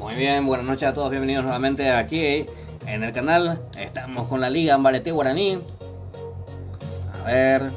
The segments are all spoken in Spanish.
Muy bien, buenas noches a todos, bienvenidos nuevamente aquí en el canal. Estamos con la Liga Ambarete Guaraní. A ver.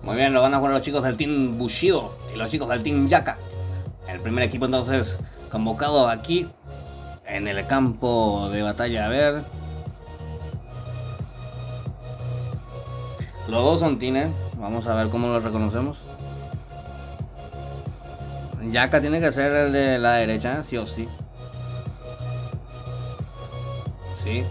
Muy bien, lo van a jugar los chicos del Team Bushido y los chicos del Team Yaka. El primer equipo entonces convocado aquí en el campo de batalla. A ver. Los dos son Team, Vamos a ver cómo los reconocemos. Yaka tiene que ser el de la derecha, sí o sí. Sí.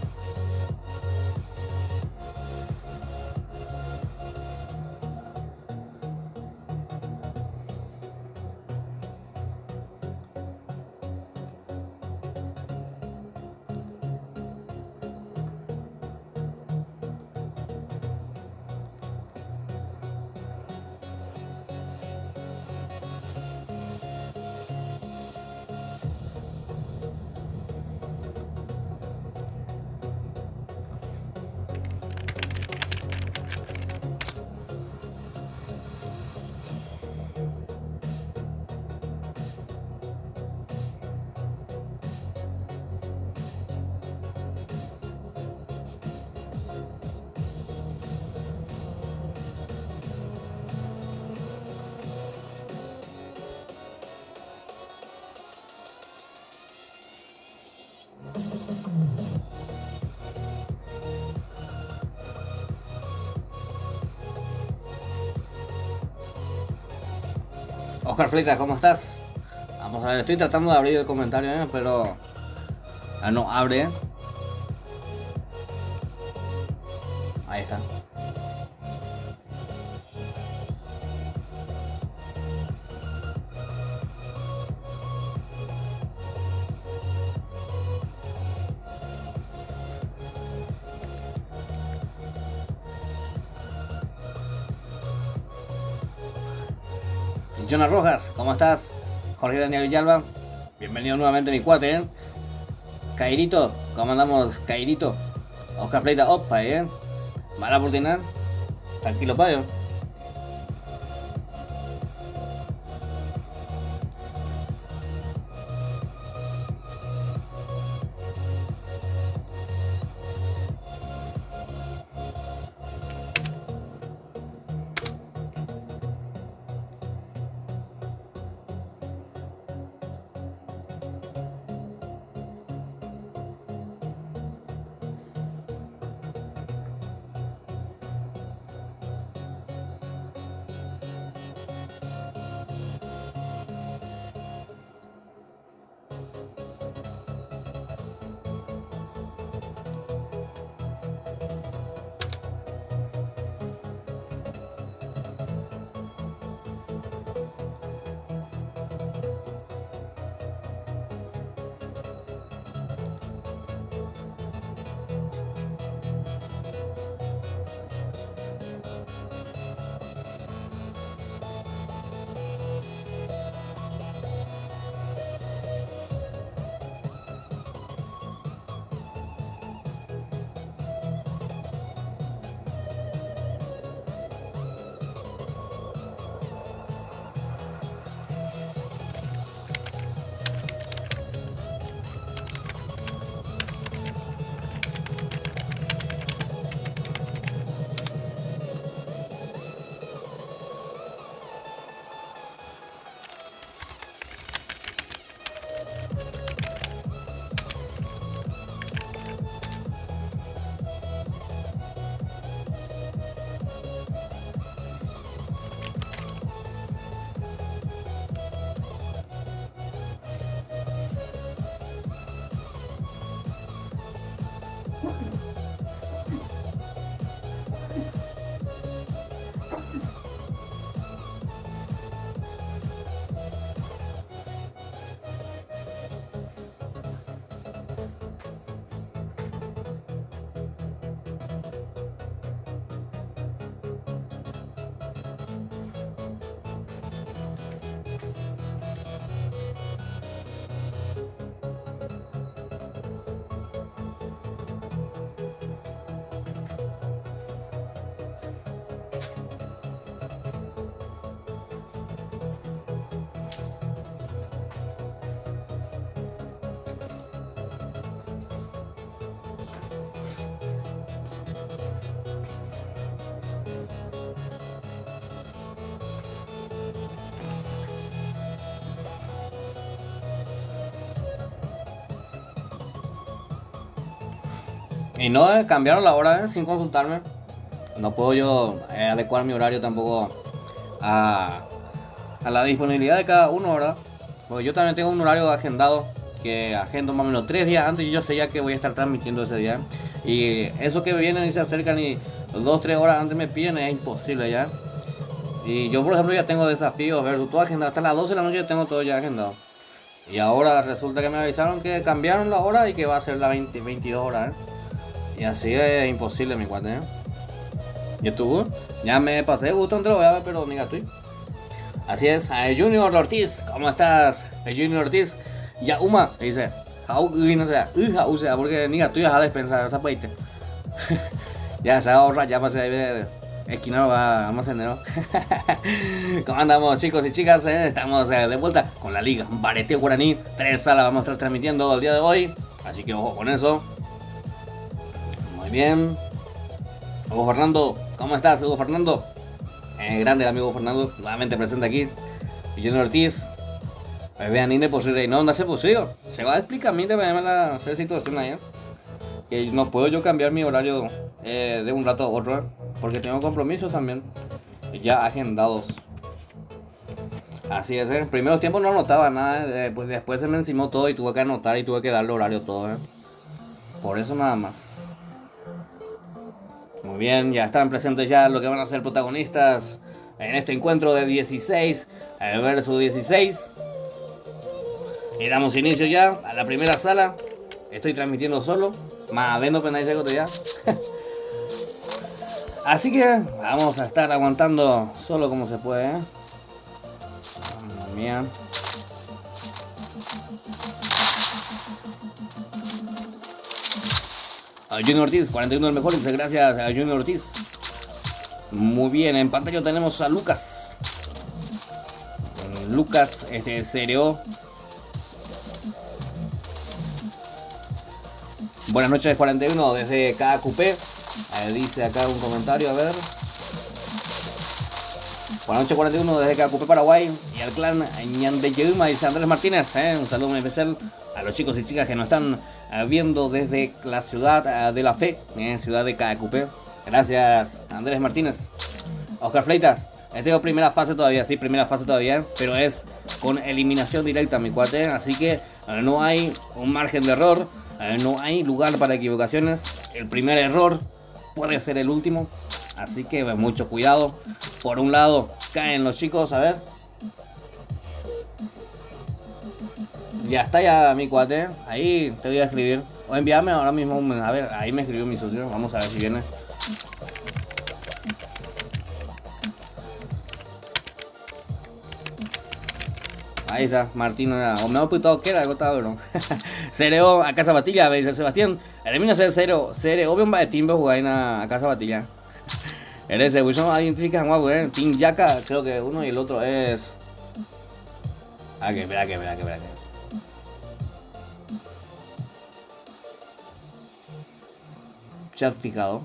Oscar Fleitas, ¿cómo estás? Vamos a ver, estoy tratando de abrir el comentario, pero no abre. Ahí está. Jonas Rojas, ¿cómo estás? Jorge Daniel Villalba, bienvenido nuevamente mi cuate, Cairito, ¿cómo andamos, Cairito? Oscar Fleitas, opa, Mala oportunidad. Tranquilo, payo. Y no, cambiaron la hora, sin consultarme. No puedo yo adecuar mi horario tampoco a, a la disponibilidad de cada uno, ¿verdad? Porque yo también tengo un horario agendado que agendo más o menos 3 días antes y yo sé ya que voy a estar transmitiendo ese día. Y eso que vienen y se acercan y 2-3 horas antes me piden es imposible ya. Y yo por ejemplo ya tengo desafíos, ver todo agendado, hasta las 12 de la noche ya tengo todo ya agendado. Y ahora resulta que me avisaron que cambiaron la hora y que va a ser la 22 horas, ¿eh? Y así es imposible mi cuate, ¿eh? ¿Y tú? Ya me pasé gusto donde lo voy a ver, pero ni estoy. Así es, Junior Ortiz, ¿cómo estás? Junior Ortiz, ya Uma, dice, no sé, porque ni estoy a despensar, esa paite. Ya se ahorra, ya pasé ahí de esquina va almacenero. ¿Cómo andamos, chicos y chicas? Estamos de vuelta con la liga Varete Guaraní 3 salas vamos a estar transmitiendo el día de hoy, así que ojo con eso. Muy bien. Hugo Fernando, ¿cómo estás, Hugo Fernando? Grande el amigo Fernando, nuevamente presente aquí. Junior Ortiz, vean Inde posible, no hace posible. Se va a explicar a mí de la situación ahí, que no puedo yo cambiar mi horario de un rato a otro, porque tengo compromisos también ya agendados. Así es, en primeros tiempos no anotaba nada, pues después se me encimó todo y tuve que anotar y tuve que darle horario todo, por eso nada más. Muy bien, ya están presentes ya lo que van a ser protagonistas en este encuentro de 16 versus 16. Y damos inicio ya a la primera sala. Estoy transmitiendo solo, más vendo penal y ya. Así que vamos a estar aguantando solo como se puede, ¿eh? Madre mía. A Junior Ortiz, 41 el mejor, dice gracias a Junior Ortiz. Muy bien, en pantalla tenemos a Lucas. Lucas, Cereo. Buenas noches, 41 desde KQP. Dice acá un comentario, a ver. Buenas noches, 41 desde KQP Paraguay. Y al clan Ñandeyuma, dice Andrés Martínez. Un saludo muy especial a los chicos y chicas que nos están viendo desde la ciudad de la fe, ciudad de KQP. Gracias, Andrés Martínez. Oscar Fleitas, tengo primera fase todavía, sí, primera fase todavía, pero es con eliminación directa, mi cuate. Así que no hay un margen de error, no hay lugar para equivocaciones. El primer error puede ser el último, así que mucho cuidado. Por un lado caen los chicos, a ver. Ya está ya mi cuate, ahí te voy a escribir. O envíame ahora mismo, a ver, ahí me escribió mi socio, vamos a ver si viene. Ahí está, Martín, o me ha apuntado que era algo estaba, bro. Cereo, a Casa Batilla, me dice Sebastián. Elimina Cereo, obvio un timbo jugar a Casa Batilla. Eres el Wilson, identifica guapo, Team Yaka, creo que uno y el otro es. Que espera. Chat fijado.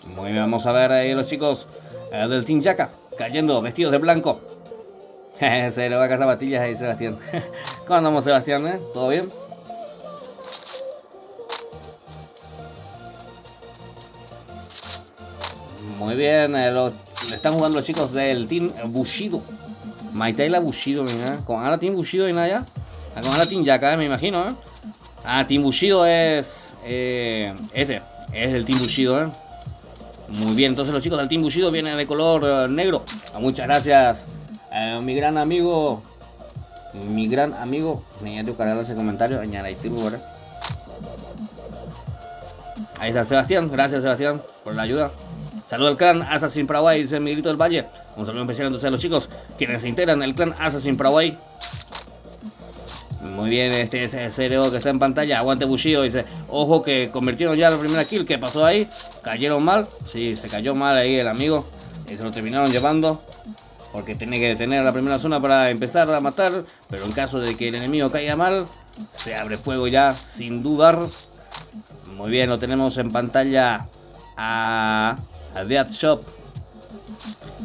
Muy bien, vamos a ver ahí los chicos del Team Yaka cayendo vestidos de blanco. Se le va a Casa Batillas ahí, Sebastián. ¿Cómo andamos, Sebastián? ¿Todo bien? Muy bien, le están jugando los chicos del Team Bushido. Maitaila Bushido, mira. ¿Con Ana Team Bushido y nada? Con Ana Team Yaka, me imagino, Team Bushido es. Es el Team Bushido, Muy bien, entonces los chicos del Team Bushido vienen de color negro. Muchas gracias, mi gran amigo. Tenía que cargar ese comentario. Ahí está Sebastián. Gracias, Sebastián, por la ayuda. Saludos al clan Assassin Paraguay, dice Miguelito del Valle. Un saludo especial entonces a los chicos quienes se integran el clan Assassin Paraguay. Muy bien, este es el Cereo que está en pantalla. Aguante Bushido, dice. Ojo que convirtieron ya la primera kill. ¿Qué pasó ahí? ¿Cayeron mal? Sí, se cayó mal ahí el amigo. Y se lo terminaron llevando. Porque tiene que detener la primera zona para empezar a matar. Pero en caso de que el enemigo caiga mal, se abre fuego ya, sin dudar. Muy bien, lo tenemos en pantalla a Death Shop.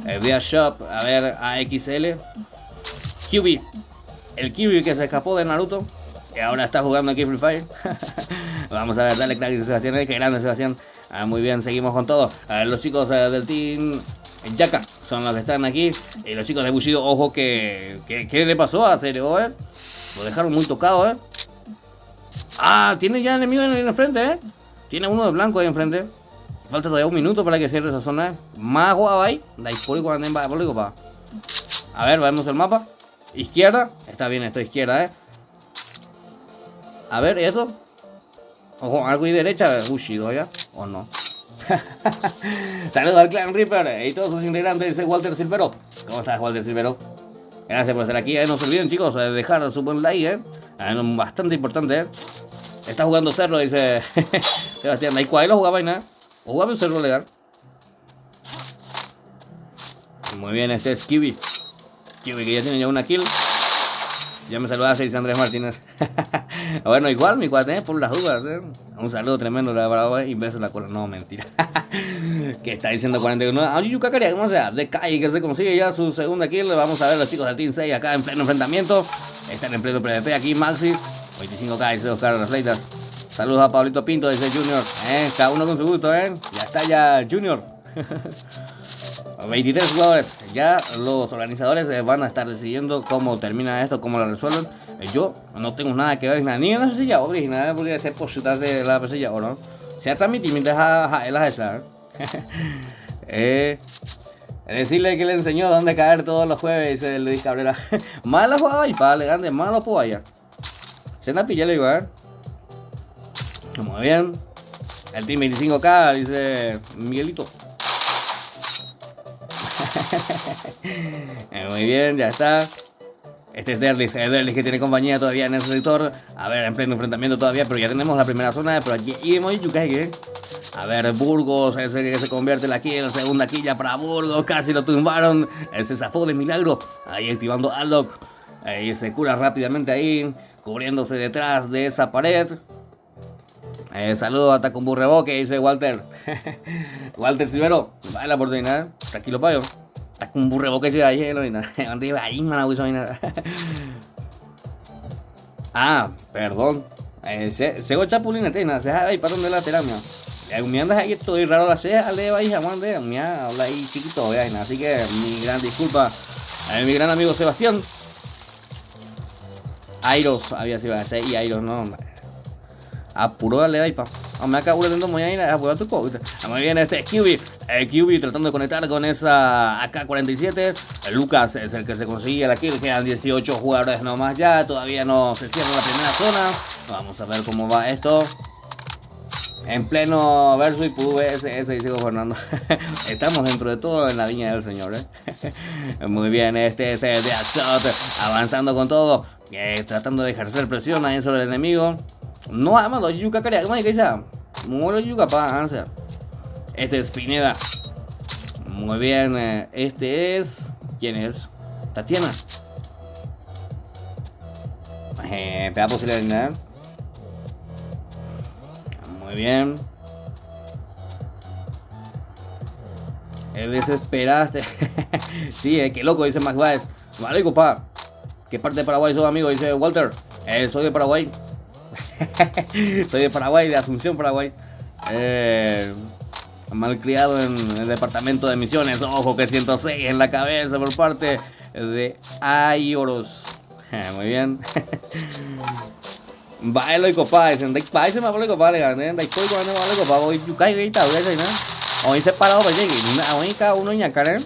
Death Shop, a ver, a XL. Kyuubi. El Kyuubi que se escapó de Naruto. Y ahora está jugando aquí Free Fire. Vamos a ver, dale crack, dice Sebastián. Qué grande, Sebastián. Muy bien, seguimos con todo. Los chicos del team Yaka son los que están aquí. Y los chicos de Bushido, ojo que... ¿Qué le pasó a Serio, Lo dejaron muy tocado, Ah, tiene ya enemigo en el frente, Tiene uno de blanco ahí enfrente. Falta todavía un minuto para que cierre esa zona. Más guapa ahí. A ver, vemos el mapa. Izquierda. Está bien, esto izquierda, A ver, ¿y esto? Ojo, algo y derecha. Bushido ya. ¿O no? Saludos al Clan Reaper y todos sus integrantes. Dice Walter Silvero. ¿Cómo estás, Walter Silvero? Gracias por estar aquí. No se olviden, chicos, de dejar su buen like, bastante importante, Está jugando Cerro, dice Sebastián. ¿Y cuál lo jugaba y nada? ¿O jugaba un Cerro legal? Muy bien, este es Kyuubi. Kyuubi que ya tiene ya una kill. Ya me saludaste, dice Andrés Martínez. Bueno, igual mi cuate, por las dudas, Un saludo tremendo, la verdad, y besos en la cola. No, mentira. Que está diciendo 41. A Yuka Karia, ¿cómo sea? De Kai, que se consigue ya su segunda kill. Vamos a ver los chicos del Team 6 acá en pleno enfrentamiento. Están en pleno PvP aquí, Maxi. 25k, dice Oscar Refleitas. Saludos a Pablito Pinto, dice Junior. Cada uno con su gusto, Ya está ya Junior. 23 jugadores. Ya los organizadores van a estar decidiendo cómo termina esto, cómo lo resuelven. Yo no tengo nada que ver ni en la pesilla original, podría ser por chutarse la pesilla o no. Se ha transmitido mientras a él esa. Decirle que le enseñó dónde caer todos los jueves, dice Luis Cabrera. Mala jugada y para elegante, malo por allá. Se anda pillando igual. Muy bien. El team 25k, dice Miguelito. Muy bien, ya está. Este es Derlis, el Derlis que tiene compañía todavía en ese sector. A ver, en pleno enfrentamiento todavía, pero ya tenemos la primera zona. Pero aquí hemos Yukai. A ver, Burgos, ese que se convierte en la kill, segunda quilla para Burgos. Casi lo tumbaron. Se zafó de milagro. Ahí activando Alok. Ahí se cura rápidamente ahí, cubriéndose detrás de esa pared. Saludos a Tacumbu Reboque, dice Walter. Walter Silvero, vale la oportunidad. Tranquilo, payo. Tacumbu Reboque, dice ahí, ¿dónde iba ahí, mana? Ah, perdón. Sego Chapulín, tena, se ahí para donde la terapia. Me andas ahí, estoy raro la ceja, le va ahí, jamás de me habla ahí chiquito, así que mi gran disculpa a mi gran amigo Sebastián. Airos, había sido así, y Airos, no, apuro dale ahí, pa. Me acabo de muy ahí, apuro tu código. Muy bien, este es Kyuubi. Kyuubi tratando de conectar con esa AK-47. Lucas es el que se consigue la kill. Quedan 18 jugadores nomás ya. Todavía no se cierra la primera zona. Vamos a ver cómo va esto. En pleno versus y PVSS, dice Fernando. Estamos dentro de todo en la viña del señor, Muy bien, este es el de Axot, avanzando con todo, tratando de ejercer presión ahí sobre el enemigo. No, amado, Yuka Karia, ¿cómo es que dice? Muero Yuka, pa, ansia. Este es Pineda. Muy bien, este es... ¿Quién es? Tatiana. ¿Te da posibilidad de ganar? Muy bien. Es desesperaste. Sí, qué loco, dice Max Baez. Vale, compa. ¿Qué parte de Paraguay sos, amigo? Dice Walter. Soy de Paraguay. Soy de Paraguay, de Asunción, Paraguay. Malcriado en el departamento de Misiones. Ojo que 106 en la cabeza por parte de Aioros. Muy bien. Bailo y copa, dicen, país me habla copa, le gané, dai coi cuando me habla copa, voy yukai gaita, voy a decir, ¿no? Hoy separado para llegar, hoy cada uno ñacane,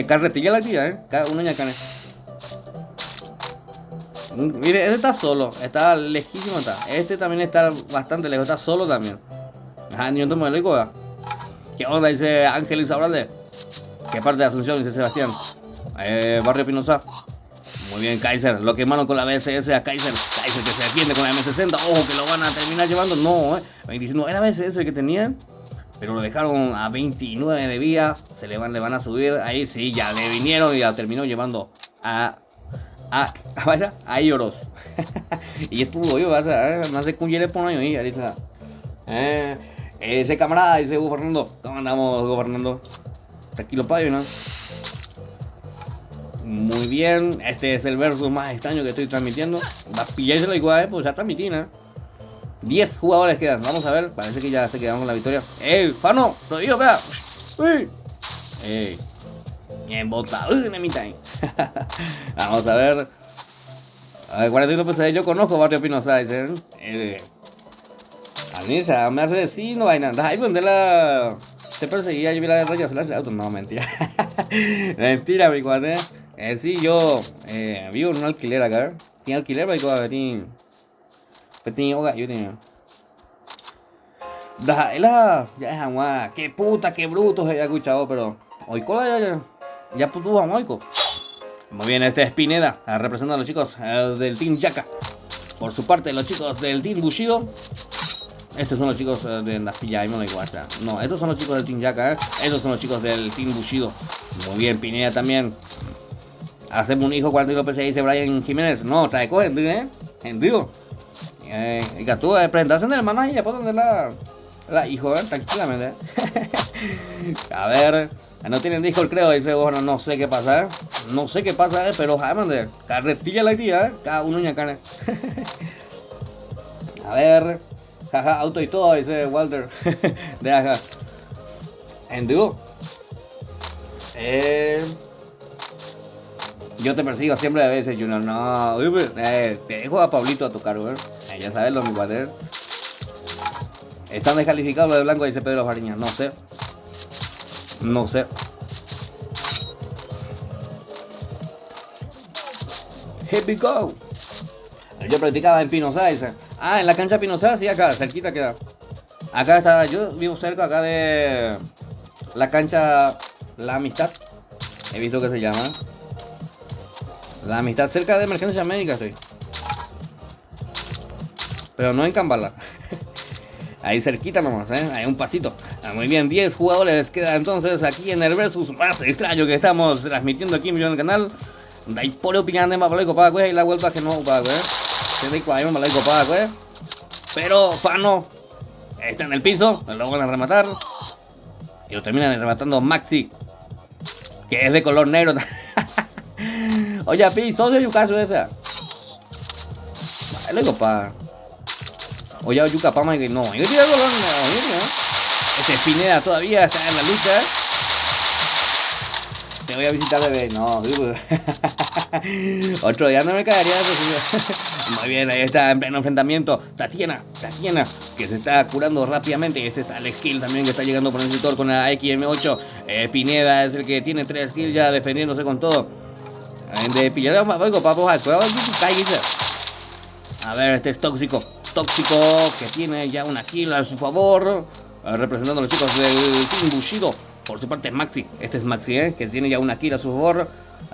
carretilla la tía, cada uno ñacane. Mire, este está solo, está lejísimo, está. Este también está bastante lejos, está solo también. Ajá, ni un tomo de copa. ¿Qué onda? Dice Ángel Isabralde. ¿Qué parte de Asunción? Dice Sebastián. Barrio Pinoza. Muy bien, Kaiser, lo quemaron con la BSS a Kaiser. Kaiser que se defiende con la M60. Ojo que lo van a terminar llevando. No, 25. Era BSS el que tenían. Pero lo dejaron a 29 de vía. Le van a subir. Ahí sí, ya le vinieron y ya terminó llevando vaya, a Ioros. Y estuvo yo, no sé cómo le ponen ahí, ahorita. Ese camarada, dice Hugo Fernando. ¿Cómo andamos, Hugo Fernando? Tranquilo, payo, ¿no? Muy bien, este es el versus más extraño que estoy transmitiendo. Va a pillarse la igual, pues ya transmití, ¿no? 10 jugadores quedan, vamos a ver, parece que ya se quedaron con la victoria. ¡Ey, Fano! ¡Prohibido, vea! ¡Ey! ¡Ey! Bien botado, time. Vamos a ver. A ver, 41 pesos, yo conozco Barrio Pino Sáenz, Anisa, me hace decir, no vaina. Ahí donde la... Se perseguía, yo vi la de rayas el auto. No, mentira. Mentira, mi cuate. Sí, yo vivo en un alquiler acá. Tiene alquiler, pero tiene... Tiene hogar, yo tengo. Ya es agua. Qué puta, qué bruto se ha escuchado, pero... Hoy cola ya puto hoico. Muy bien, este es Pineda, representando a los chicos del Team Yaka. Por su parte, los chicos del Team Bushido. Estos son los chicos de las pillas, no igual, no, estos son los chicos del Team Yaka, estos son los chicos del Team Bushido. Muy bien, Pineda también. Hacemos un hijo 42 PC, dice Brian Jiménez. No, trae coge, gentío. Y que tú presentarse en el hermano ahí, ya por donde la hijo, tranquilamente. A ver, no tienen Discord, creo, dice, bueno, no sé qué pasa, no sé qué pasa, pero jamás, carretilla la tía, cada uno ya carne. A ver. Jaja, auto y todo, dice Walter. De acá. En dúo. Yo te persigo siempre a veces, Junior. No, te dejo a Pablito a tocar, güey. Ya sabes lo mi Walter. Están descalificados los de blanco, dice Pedro Fariña. No sé. No sé. Here we go. Yo practicaba en Pinosá, dice. Ah, en la cancha Pinosá, sí, acá, cerquita queda. Acá está, yo vivo cerca acá de la cancha La Amistad. He visto que se llama La Amistad, cerca de Emergencia Médica estoy. Pero no en Cambala. Ahí cerquita nomás, hay un pasito. Muy bien, 10 jugadores queda entonces aquí en el versus más extraño que estamos transmitiendo aquí en el canal. Dai por opinión de Mapalaico para güey, y la vuelta que no para güey. Se de cuadro Mapalaico para güey. Pero Fano está en el piso, lo van a rematar. Y lo terminan rematando Maxi, que es de color negro. Oye, Pi, socio Yucaso esa. Vale, copa. Oye, Yuca Pama, que no. Yo tiro el color negro. Este Pineda todavía está en la lucha. Te voy a visitar, bebé. No, otro día no me caería eso. Muy bien, ahí está en pleno enfrentamiento Tatiana, que se está curando rápidamente. Este es Alex Kill también, que está llegando por el sector con la XM8. Pineda es el que tiene 3 kills ya defendiéndose con todo. De pillar algo, papo, a ver, este es Tóxico, que tiene ya una kill a su favor, representando a los chicos del Team Bushido. Por su parte Maxi, este es Maxi, que tiene ya una kill a su favor,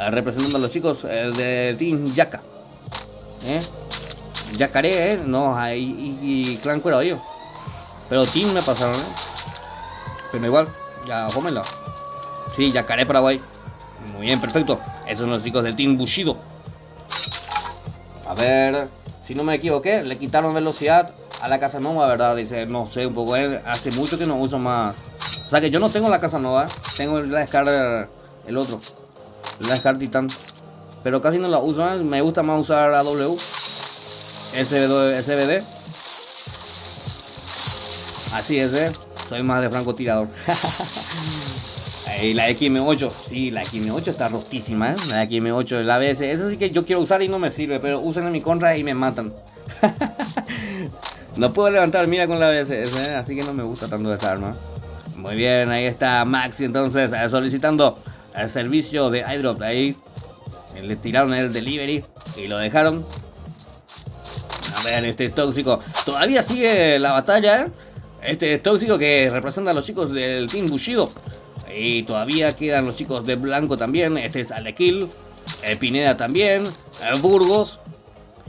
representando a los chicos del Team Yaka. Yacaré, no, y Clan Cuero yo. Pero Team me pasaron, pero igual, ya cómenlo. Sí, Yacaré Paraguay. Muy bien, perfecto. Esos son los chicos del Team Bushido. A ver, si no me equivoqué, le quitaron velocidad a la Casanova, ¿verdad? Dice, no sé, un poco, hace mucho que no uso más. O sea que yo no tengo la Casanova, tengo la Scar, el otro, la Scar Titan. Pero casi no la uso, me gusta más usar AW, SBD. Así es, soy más de francotirador. Y la XM8, sí, la XM8 está rotísima, la XM8, la ABS, esa sí que yo quiero usar y no me sirve, pero usan en mi contra y me matan. No puedo levantar mira con la ABS, así que no me gusta tanto esa arma. Muy bien, ahí está Maxi entonces solicitando el servicio de iDrop. Ahí le tiraron el delivery y lo dejaron. A ver, este es Tóxico, todavía sigue la batalla, Este es Tóxico, que representa a los chicos del Team Bushido. Y todavía quedan los chicos de blanco también. Este es Alequil, Pineda también, Burgos.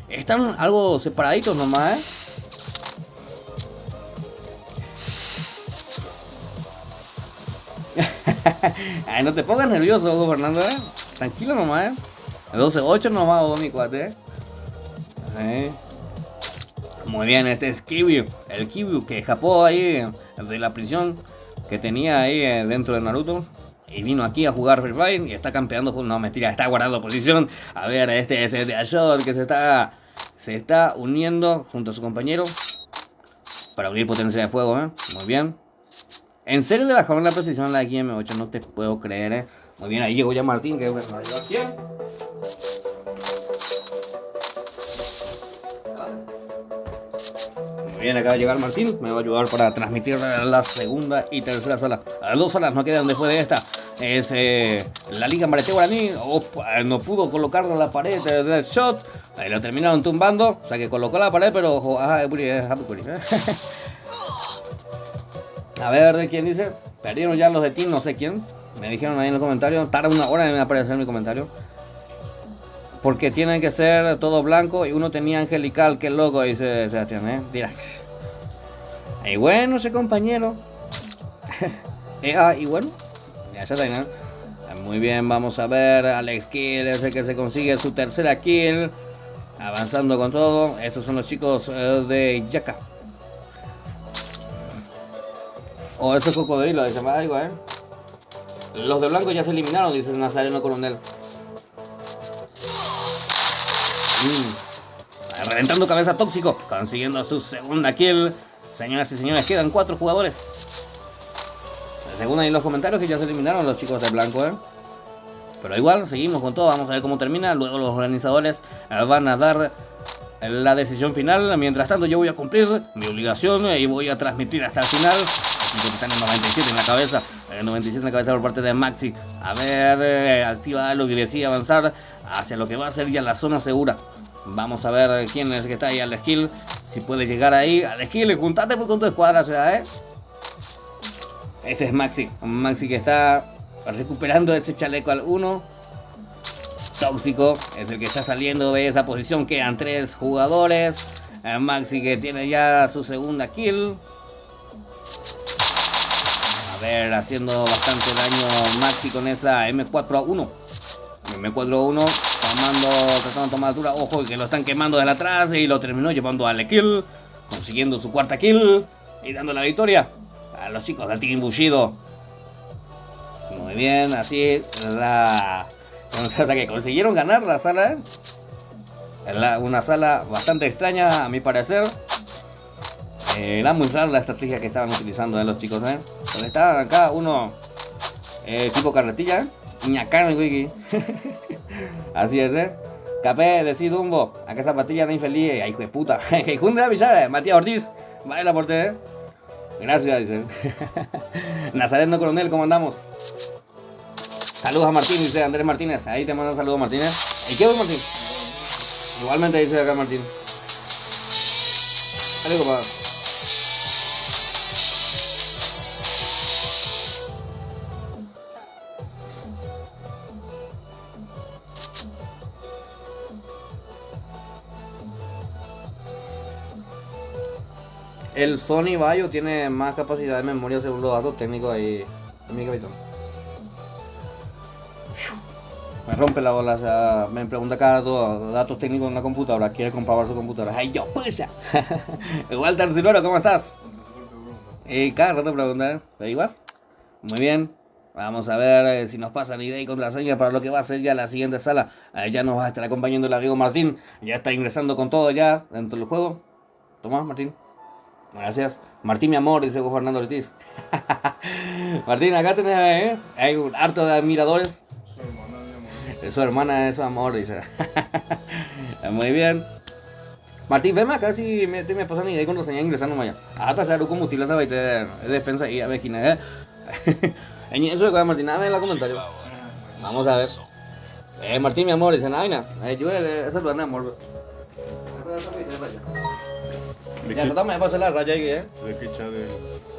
Están algo separaditos nomás, Ay, no te pongas nervioso, Fernando, Tranquilo nomás, 12-8 nomás, mi cuate, Muy bien, este es Kiryu, el Kiryu que escapó ahí de la prisión que tenía ahí dentro de Naruto. y vino aquí a jugar Free Fire y está campeando. No, mentira, está guardando posición. A ver, este es el de Ashot que se está uniendo junto a su compañero para unir potencia de fuego, Muy bien. En serio le bajaron la precisión a la XM8, no te puedo creer, Muy bien, ahí llegó ya Martín, que bueno, llegó aquí. Muy bien, acaba de llegar Martín, me va a ayudar para transmitir la segunda y tercera sala. Las 2 salas no quedan después de esta. Es la Liga Marete Guaraní. No pudo colocar la pared de shot. Ahí lo terminaron tumbando. O sea que colocó la pared, pero a ver de quién dice. Perdieron ya los de Team, no sé quién. Me dijeron ahí en los comentarios. Tarda una hora en aparecer mi comentario. Porque tienen que ser todo blanco y uno tenía angelical. Qué loco, dice Sebastián, Dirá. Y bueno, ese compañero. Y bueno, ya está, ¿no? Muy bien, vamos a ver. Alex Kill es el que se consigue su tercera kill. Avanzando con todo. Estos son los chicos de Yaka. Eso es cocodrilo, dice algo, Los de blanco ya se eliminaron, dice Nazareno Coronel. Reventando cabeza tóxico, consiguiendo su segunda kill. Señoras y señores, quedan 4 jugadores. Según ahí los comentarios que ya se eliminaron los chicos de blanco, Pero igual, seguimos con todo, vamos a ver cómo termina. Luego los organizadores van a dar la decisión final. Mientras tanto yo voy a cumplir mi obligación y voy a transmitir hasta el final. Están en 97 en la cabeza. 97 en la cabeza por parte de Maxi. A ver, activa lo que decía, avanzar hacia lo que va a ser ya la zona segura. Vamos a ver quién es el que está ahí al skill. Si puede llegar ahí al skill. Juntate con tu escuadra, Este es Maxi. Maxi que está recuperando ese chaleco al 1. Tóxico es el que está saliendo de esa posición. Quedan 3 jugadores. Maxi que tiene ya su segunda kill. A ver, haciendo bastante daño Maxi con esa M4A1. M4A1 tratando de tomar altura. Ojo que lo están quemando desde atrás y lo terminó llevando a la kill. Consiguiendo su cuarta kill y dando la victoria a los chicos del Team Bushido. Muy bien, así o sea que consiguieron ganar la sala. Una sala bastante extraña a mi parecer. Era muy rara la estrategia que estaban utilizando los chicos, Donde estaban acá uno tipo carretilla, ñacán, wiki. Así es, Capé, decí Dumbo, acá esa patilla de infeliz, ay, hijo de puta. Que junta Villar, Matías Ortiz, baila por ti, Gracias, dice. Nazareno Coronel, ¿cómo andamos? Saludos a Martín, dice Andrés Martínez. Ahí te mandan saludos, Martínez. ¿Y qué voy, Martín? Igualmente dice acá Martín. Dale, compadre. El Sony Vaio tiene más capacidad de memoria según los datos técnicos ahí en mi capitán. Me rompe la bola, o sea, me pregunta cada rato datos técnicos en una computadora, quiere comprobar su computadora. ¡Ay, yo, pucha! Walter Silvero, ¿cómo estás? Y cada rato pregunta, igual? Muy bien. Vamos a ver si nos pasan idea y contraseña para lo que va a ser ya la siguiente sala. Ya nos va a estar acompañando el amigo Martín. Ya está ingresando con todo ya dentro del juego. Toma, Martín. Gracias. Martín, mi amor, dice Fernando Ortiz. Martín, acá tenés, hay un harto de admiradores. Su hermana es su amor, dice. Muy bien. Martín, ven acá si me pasan idea y contraseña ingresando allá. Hasta se combustible esa baita de despensa y a ver quién es. Eso de Martín, nada en los comentarios. Vamos a ver. Martín, mi amor, dice nada. Yo esa es mi amor. Ya tratamos de pasar la raya aquí, De ficha de...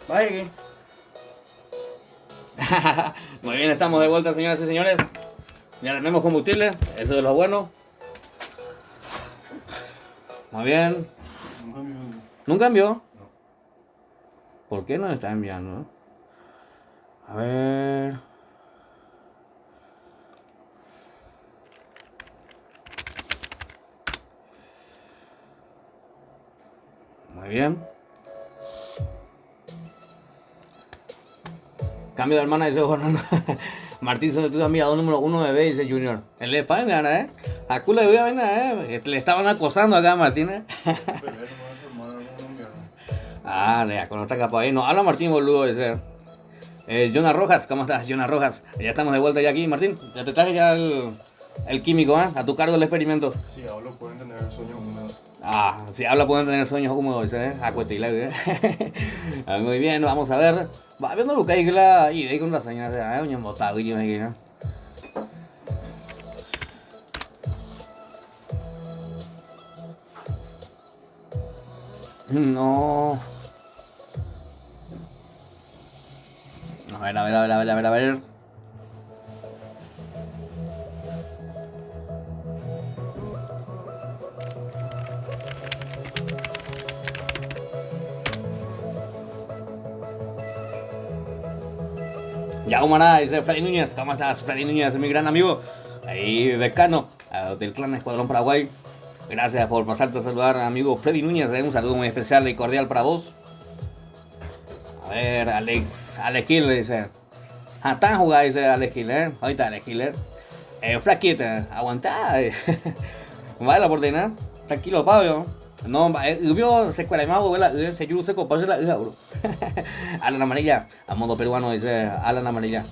Vaya aquí. Muy bien, estamos de vuelta, señoras y señores. Ya tenemos combustible, eso es lo bueno. Muy bien. ¿Nunca envió? ¿Por qué no está enviando? A ver. Muy bien. Cambio de hermana, dice Fernando. Martín, sobre tu enviado número 1 bebé, dice Junior. En la España, A culo de vida, Le estaban acosando acá a Martín, ya con otra capa ahí. No, habla Martín, boludo, dice. Jonah Rojas, ¿cómo estás, Jonah Rojas? Ya estamos de vuelta ya aquí, Martín. Ya te traje ya el químico, A tu cargo el experimento. Si hablo pueden tener sueños húmedos. Si habla pueden tener sueños húmedos, dice, Acuetila, Muy bien, vamos a ver. Va viendo lo que hay la idea con la señora, un embotado y aquí, ¿no? No. A ver. Ya, humana, dice Freddy Núñez. ¿Cómo estás, Freddy Núñez, mi gran amigo? Ahí, decano del clan Escuadrón Paraguay. Gracias por pasarte a saludar, amigo Freddy Núñez. Un saludo muy especial y cordial para vos. A ver, Alex Killer dice. Tan jugada, dice Alex Killer. Ahorita Alex Killer. Flaquita, aguantá. Vale la oportunidad. Tranquilo, Pablo. No, vio se cuela más, se yo se copa la bro. Alan Amarilla, a modo peruano dice Alan Amarilla.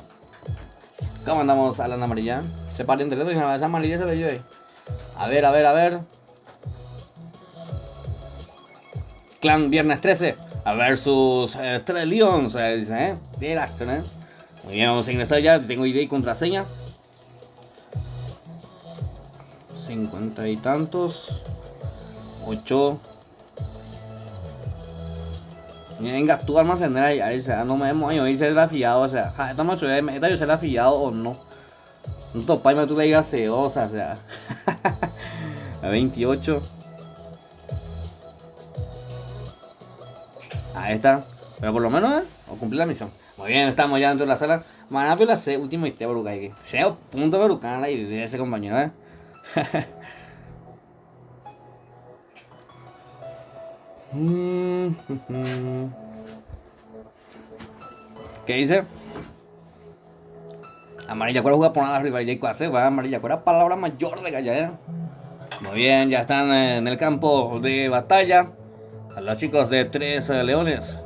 ¿Cómo andamos, Alan Amarilla? Se paren de dedo y esa amarilla se ve yo ahí. A ver. Clan Viernes 13 versus 3 Lions, dice, Bien acto, Muy bien, vamos a ingresar ya, tengo ID y contraseña. 50 y tantos. 8. Venga, tú almacenar ahí, no me vemos ahí se la fiado, estamos esta yo se la fiado o no. No topáis, tú le digas ceosa, a 28. Ahí está. Pero por lo menos, o cumplir la misión. Muy bien, estamos ya dentro de la sala. Maná, la C, último y te bruca aquí. Sea punto brucana la idea de ese compañero, ¿Qué dice? Amarilla, ¿cuál juega por nada arriba? Amarilla, ¿cuál es la palabra mayor de callar? Muy bien, ya están en el campo de batalla. A los chicos de 3 leones.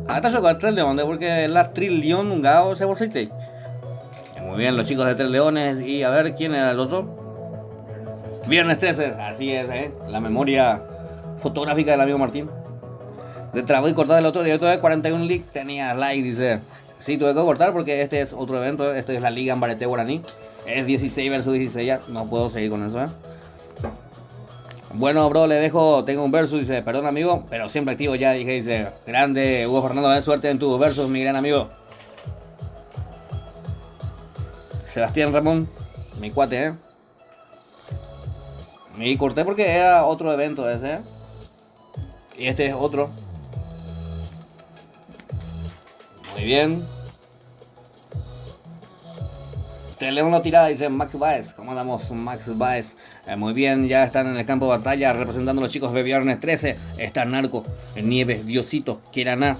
Esta es el 3 leones porque la trilión un gao se bolsite. Muy bien, los chicos de 3 leones. Y a ver, ¿quién era el otro? Viernes 13, así es, la memoria fotográfica del amigo Martín. De trabajo y cortar el otro día, de 41 League tenía like, dice. Sí, tuve que cortar porque este es otro evento, este es la Liga Ambarete Guaraní. Es 16 versus 16 ya, no puedo seguir con eso, Bueno, bro, le dejo, tengo un versus, dice, perdón amigo, pero siempre activo ya, dije, dice, grande, Hugo Fernando, suerte en tu versus, mi gran amigo. Sebastián Ramón, mi cuate, Me corté porque era otro evento ese, Y este es otro. Muy bien. Te leo una tirada, dice Max Baez. ¿Cómo andamos, Max Baez? Muy bien, ya están en el campo de batalla representando a los chicos de Viernes 13. Está Narco, Nieves, Diosito, Kiraná,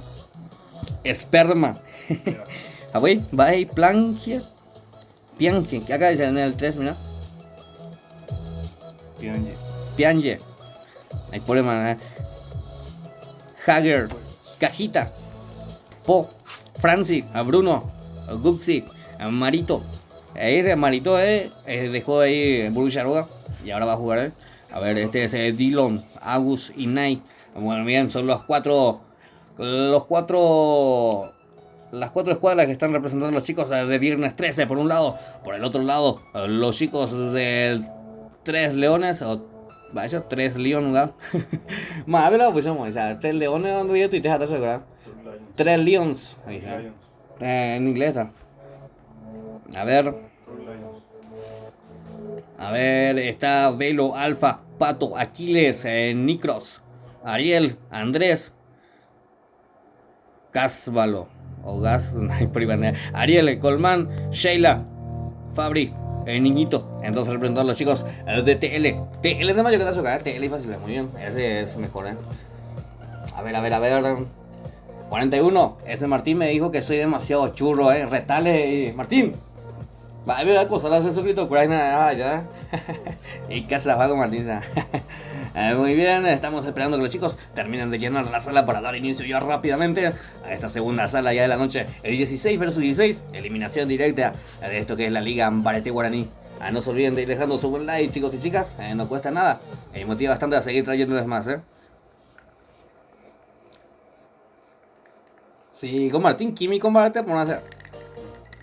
Esperma. Güey, Baez, Planque. Piange, ¿qué acá dice en el 3, mira? Piange. Hay problema, Hager, Cajita, Po, Franci, a Bruno, a Guxi, a Marito. Ahí de Marito dejó ahí Borussia Roga y ahora va a jugar. A ver, este es Dillon, Agus y Nai. Bueno, bien, son las cuatro escuadras que están representando a los chicos de Viernes 13 por un lado. Por el otro lado, los chicos del 3 Leones, o vaya, 3 Leones, ¿verdad? Más, pero pues somos, 3 Leones donde yo tuiteé hasta eso, ¿verdad? 3 Lions. Ahí Three está. Lions. En inglés está. A ver. Three Lions. A ver, está Velo, Alfa, Pato, Aquiles, Nicros, Ariel, Andrés, Gásvalo, o Gas, Ariel, Colmán, Sheila, Fabri, Niñito. Entonces representando a los chicos de TL. TL de mayo que te azúcar, TL fácil, muy bien, ese es mejor, A ver. 41, ese Martín me dijo que soy demasiado churro, retale, Martín. Va a ver cosa, la hace suscrito, por ahí nada, ya. Y casi la pago, Martín. Muy bien, estamos esperando que los chicos terminen de llenar la sala para dar inicio ya rápidamente a esta segunda sala ya de la noche. El 16 versus 16, eliminación directa de esto que es la Liga Ambarete Guaraní. No se olviden de ir dejando su buen like, chicos y chicas, no cuesta nada. Y motiva bastante a seguir trayéndoles más, Sí, con Martín, químico Ambarete, por hacer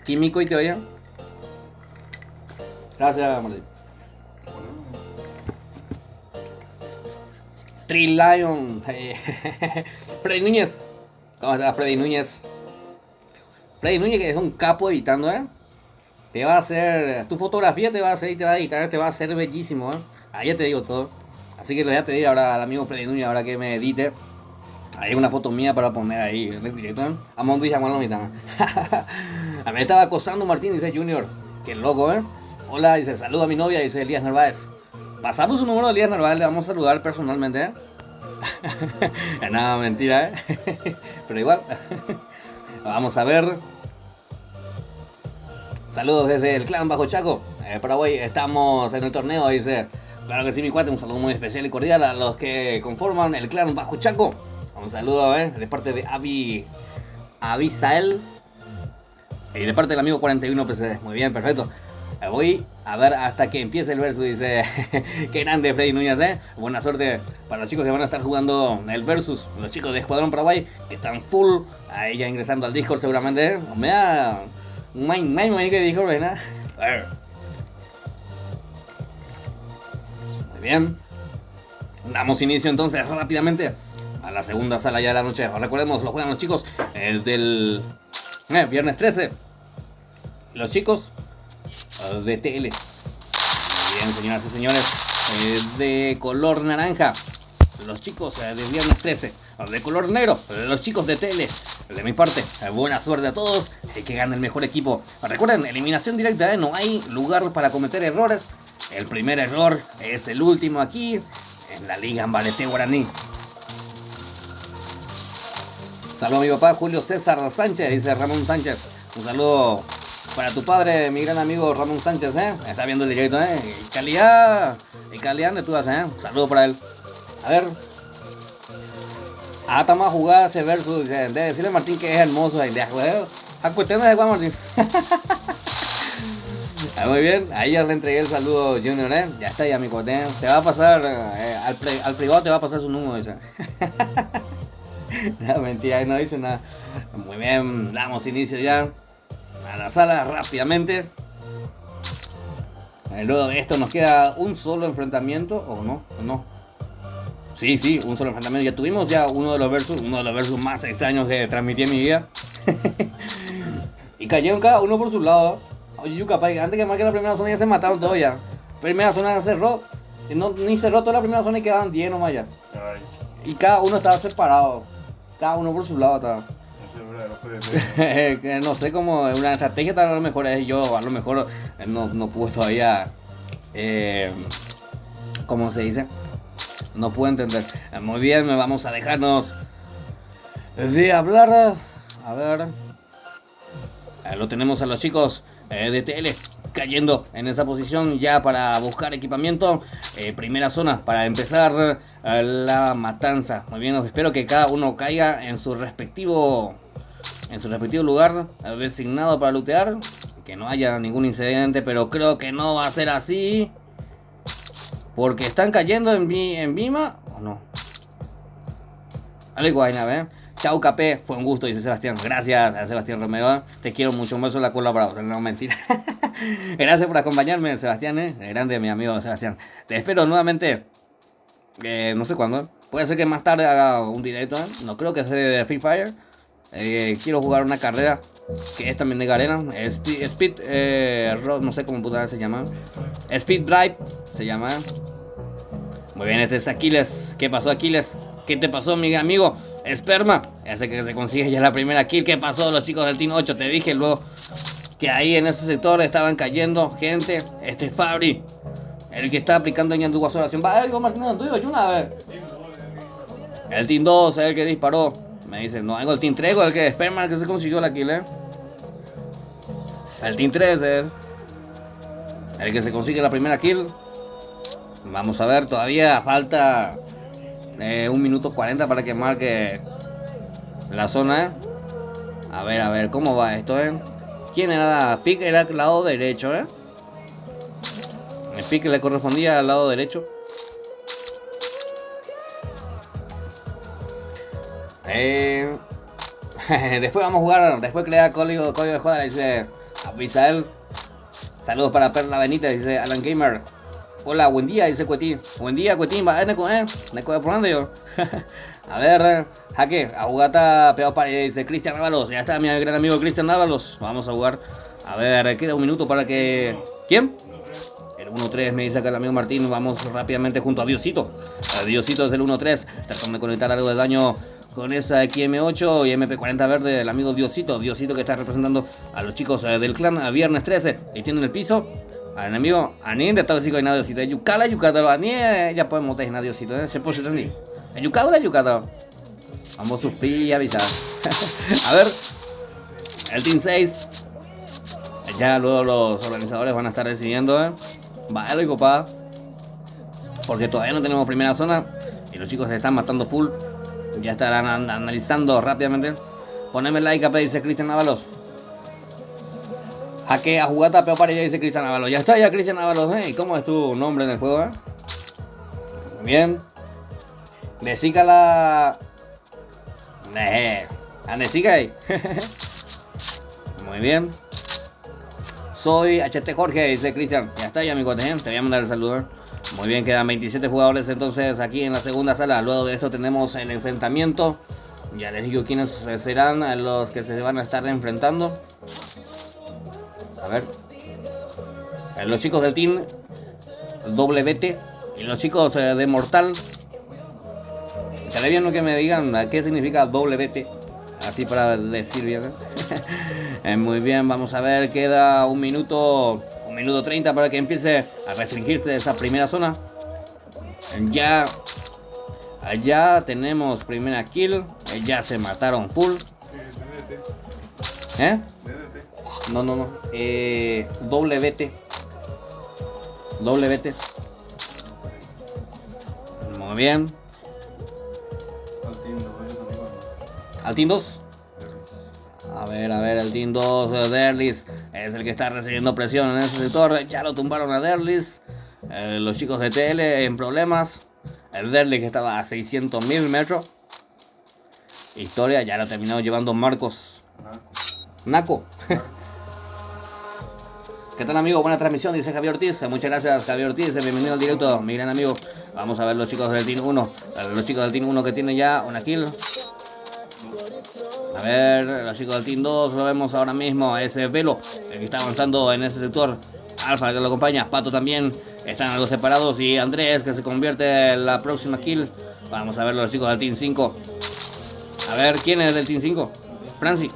químico y teoría. Gracias, Martín. Three Lion. Freddy Núñez. ¿Cómo estás, Freddy Núñez? Freddy Núñez, que es un capo editando, Te va a hacer. Tu fotografía te va a hacer y te va a editar, te va a hacer bellísimo, Ahí ya te digo todo. Así que le voy a pedir ahora al amigo Freddy Núñez, ahora que me edite. Hay una foto mía para poner ahí en el directo, A Mondo y Jamal mitad. A mí me estaba acosando Martín, dice Junior. Qué loco, Hola, dice, saludo a mi novia, dice Elías Narváez. Pasamos su número de Elías Narváez, le vamos a saludar personalmente, Nada, mentira, Pero igual. Vamos a ver. Saludos desde el clan Bajo Chaco, Paraguay. Estamos en el torneo, dice. Claro que sí, mi cuate. Un saludo muy especial y cordial a los que conforman el clan Bajo Chaco. Un saludo, de parte de Abisael. Y de parte del amigo 41 PC. Muy bien, perfecto. Voy a ver hasta que empiece el versus, dice. Qué grande Freddy Núñez, Buena suerte para los chicos que van a estar jugando el versus. Los chicos de Escuadrón Paraguay, que están full. Ahí ya ingresando al Discord seguramente, Me da un main que dijo, ¿verdad? Muy bien. Damos inicio entonces rápidamente a la segunda sala ya de la noche. Recordemos, lo juegan los chicos del viernes 13. Los chicos de TL. Muy bien, señoras y señores. De color naranja. Los chicos de viernes 13. De color negro. Los chicos de TL. De mi parte, buena suerte a todos. Que gane el mejor equipo. Recuerden, eliminación directa, no hay lugar para cometer errores. El primer error es el último aquí en la Liga Ambarete Guaraní. Saludo a mi papá Julio César Sánchez, dice Ramón Sánchez. Un saludo para tu padre, mi gran amigo Ramón Sánchez, Está viendo el directo, Y calidad de todas, Un saludo para él. A ver. Estamos a jugar ese versus, dice. De decirle a Martín que es hermoso. De juego. A cuestiones de Juan Martín. Muy bien, ahí ya le entregué el saludo Junior, Ya está ya mi cuate, Te va a pasar, al privado te va a pasar su número, dice. No, mentira, no dice nada. Muy bien, damos inicio ya a la sala rápidamente. Luego de esto nos queda un solo enfrentamiento, ¿o no? ¿O no? Sí, un solo enfrentamiento. Ya tuvimos ya uno de los versus más extraños que transmití en mi vida. Y cayeron cada uno por su lado. Oye, yo capaz que antes que marque la primera zona ya se mataron todos ya. Primera zona cerró. Ni cerró toda la primera zona y quedaban 10 nomás ya. Ay, Y cada uno estaba separado. Cada uno por su lado estaba. no sé, No sé cómo una estrategia tal, a lo mejor es yo, a lo mejor no pude todavía, ¿cómo se dice? No puedo entender. Muy bien, vamos a dejarnos de hablar. A ver, lo tenemos a los chicos de TL cayendo en esa posición ya para buscar equipamiento. Primera zona para empezar la matanza. Muy bien, espero que cada uno caiga en su respectivo lugar designado para lootear, que no haya ningún incidente, pero creo que no va a ser así porque están cayendo en Vima o no. Dale, guayna, Chau, Capé, fue un gusto, dice Sebastián. Gracias a Sebastián Romero, te quiero mucho, un beso en la cola para vos. No, mentira. Gracias por acompañarme, Sebastián, grande mi amigo Sebastián. Te espero nuevamente, no sé cuándo. Puede ser que más tarde haga un directo, no creo que sea de Free Fire, Quiero jugar una carrera que es también de arena. Speed, no sé cómo puta se llama. Speed Drive se llama. Muy bien, este es Aquiles. ¿Qué pasó, Aquiles? ¿Qué te pasó, mi amigo? Esperma. Ese que se consigue ya la primera kill. ¿Qué pasó, los chicos del Team 8? Te dije luego que ahí en ese sector estaban cayendo gente. Este es Fabri, el que está aplicando en tu oración. Va, digo, Martín, tú digo, a ver. El Team 2 es el que disparó. Me dicen, no, el Team 3 el que Esperma, el que se consiguió la kill, El Team 3 es el que se consigue la primera kill. Vamos a ver, todavía falta 1 minuto 40 para que marque la zona. A ver, ¿cómo va esto, ¿Quién era? Pick era el lado derecho, El pick le correspondía al lado derecho. Después vamos a jugar, después crea código de jugada, dice Abisael. Saludos para Perla Benítez, dice Alan Gamer. Hola, buen día, dice Cuetín. Buen día, Cuetín, va, Neko probando yo. A ver, jaque, a jugata pegado para, dice Cristian Ábalos. Ya está mi gran amigo Cristian Ábalos. Vamos a jugar. A ver, queda 1 minuto para que... ¿Quién? El 1-3 me dice acá el amigo Martín. Vamos rápidamente junto a Diosito. Diosito es el 1-3. Tratando de conectar algo de daño con esa XM8 y MP40 verde. El amigo Diosito. Diosito que está representando a los chicos del clan a viernes 13. Y tienen el piso. Al enemigo, Anin de todo y Diosito. Yucala, Yucata, Anin, ya podemos tener Diosito, se puede tener. Yucala, Yucata. Vamos a sufrir y avisar. A ver, el Team 6. Ya luego los organizadores van a estar decidiendo, Vale, copa. Porque todavía no tenemos primera zona. Y los chicos se están matando full. Ya estarán analizando rápidamente. Poneme like, dice Cristian Ábalos. Jaque a jugata, pero para ella, dice Cristian Ábalos. Ya está, ya Cristian Ábalos, ¿Y cómo es tu nombre en el juego, Muy bien. Desica la... Andesica ahí. Muy bien. Soy HT Jorge, dice Cristian. Ya está, ya mi cuate, te voy a mandar el saludo. Muy bien, quedan 27 jugadores entonces aquí en la segunda sala. Luego de esto tenemos el enfrentamiento. Ya les digo quiénes serán los que se van a estar enfrentando. A ver, los chicos del Team WT y los chicos de Mortal. Estaría bien que me digan qué significa WT, así para decir bien. Muy bien, vamos a ver, queda 1 minuto 30 para que empiece a restringirse esa primera zona. Ya tenemos primera kill, ya se mataron full. No. WT. Muy bien. Al Team 2. A ver, el Team 2 de Derlis es el que está recibiendo presión en ese sector. Ya lo tumbaron a Derlis. Los chicos de TL en problemas. El Derlis que estaba a 600.000 metros. Historia, ya lo ha terminado llevando Marcos. Naco. ¿Qué tal, amigo? Buena transmisión, dice Javier Ortiz. Muchas gracias, Javier Ortiz. Bienvenido al directo, mi gran amigo. Vamos a ver los chicos del Team 1. Los chicos del Team 1 que tienen ya una kill. A ver, los chicos del Team 2 lo vemos ahora mismo. Ese Velo, el que está avanzando en ese sector. Alfa, que lo acompaña. Pato también. Están algo separados. Y Andrés, que se convierte en la próxima kill. Vamos a ver los chicos del Team 5. A ver, ¿quién es del Team 5? Franci,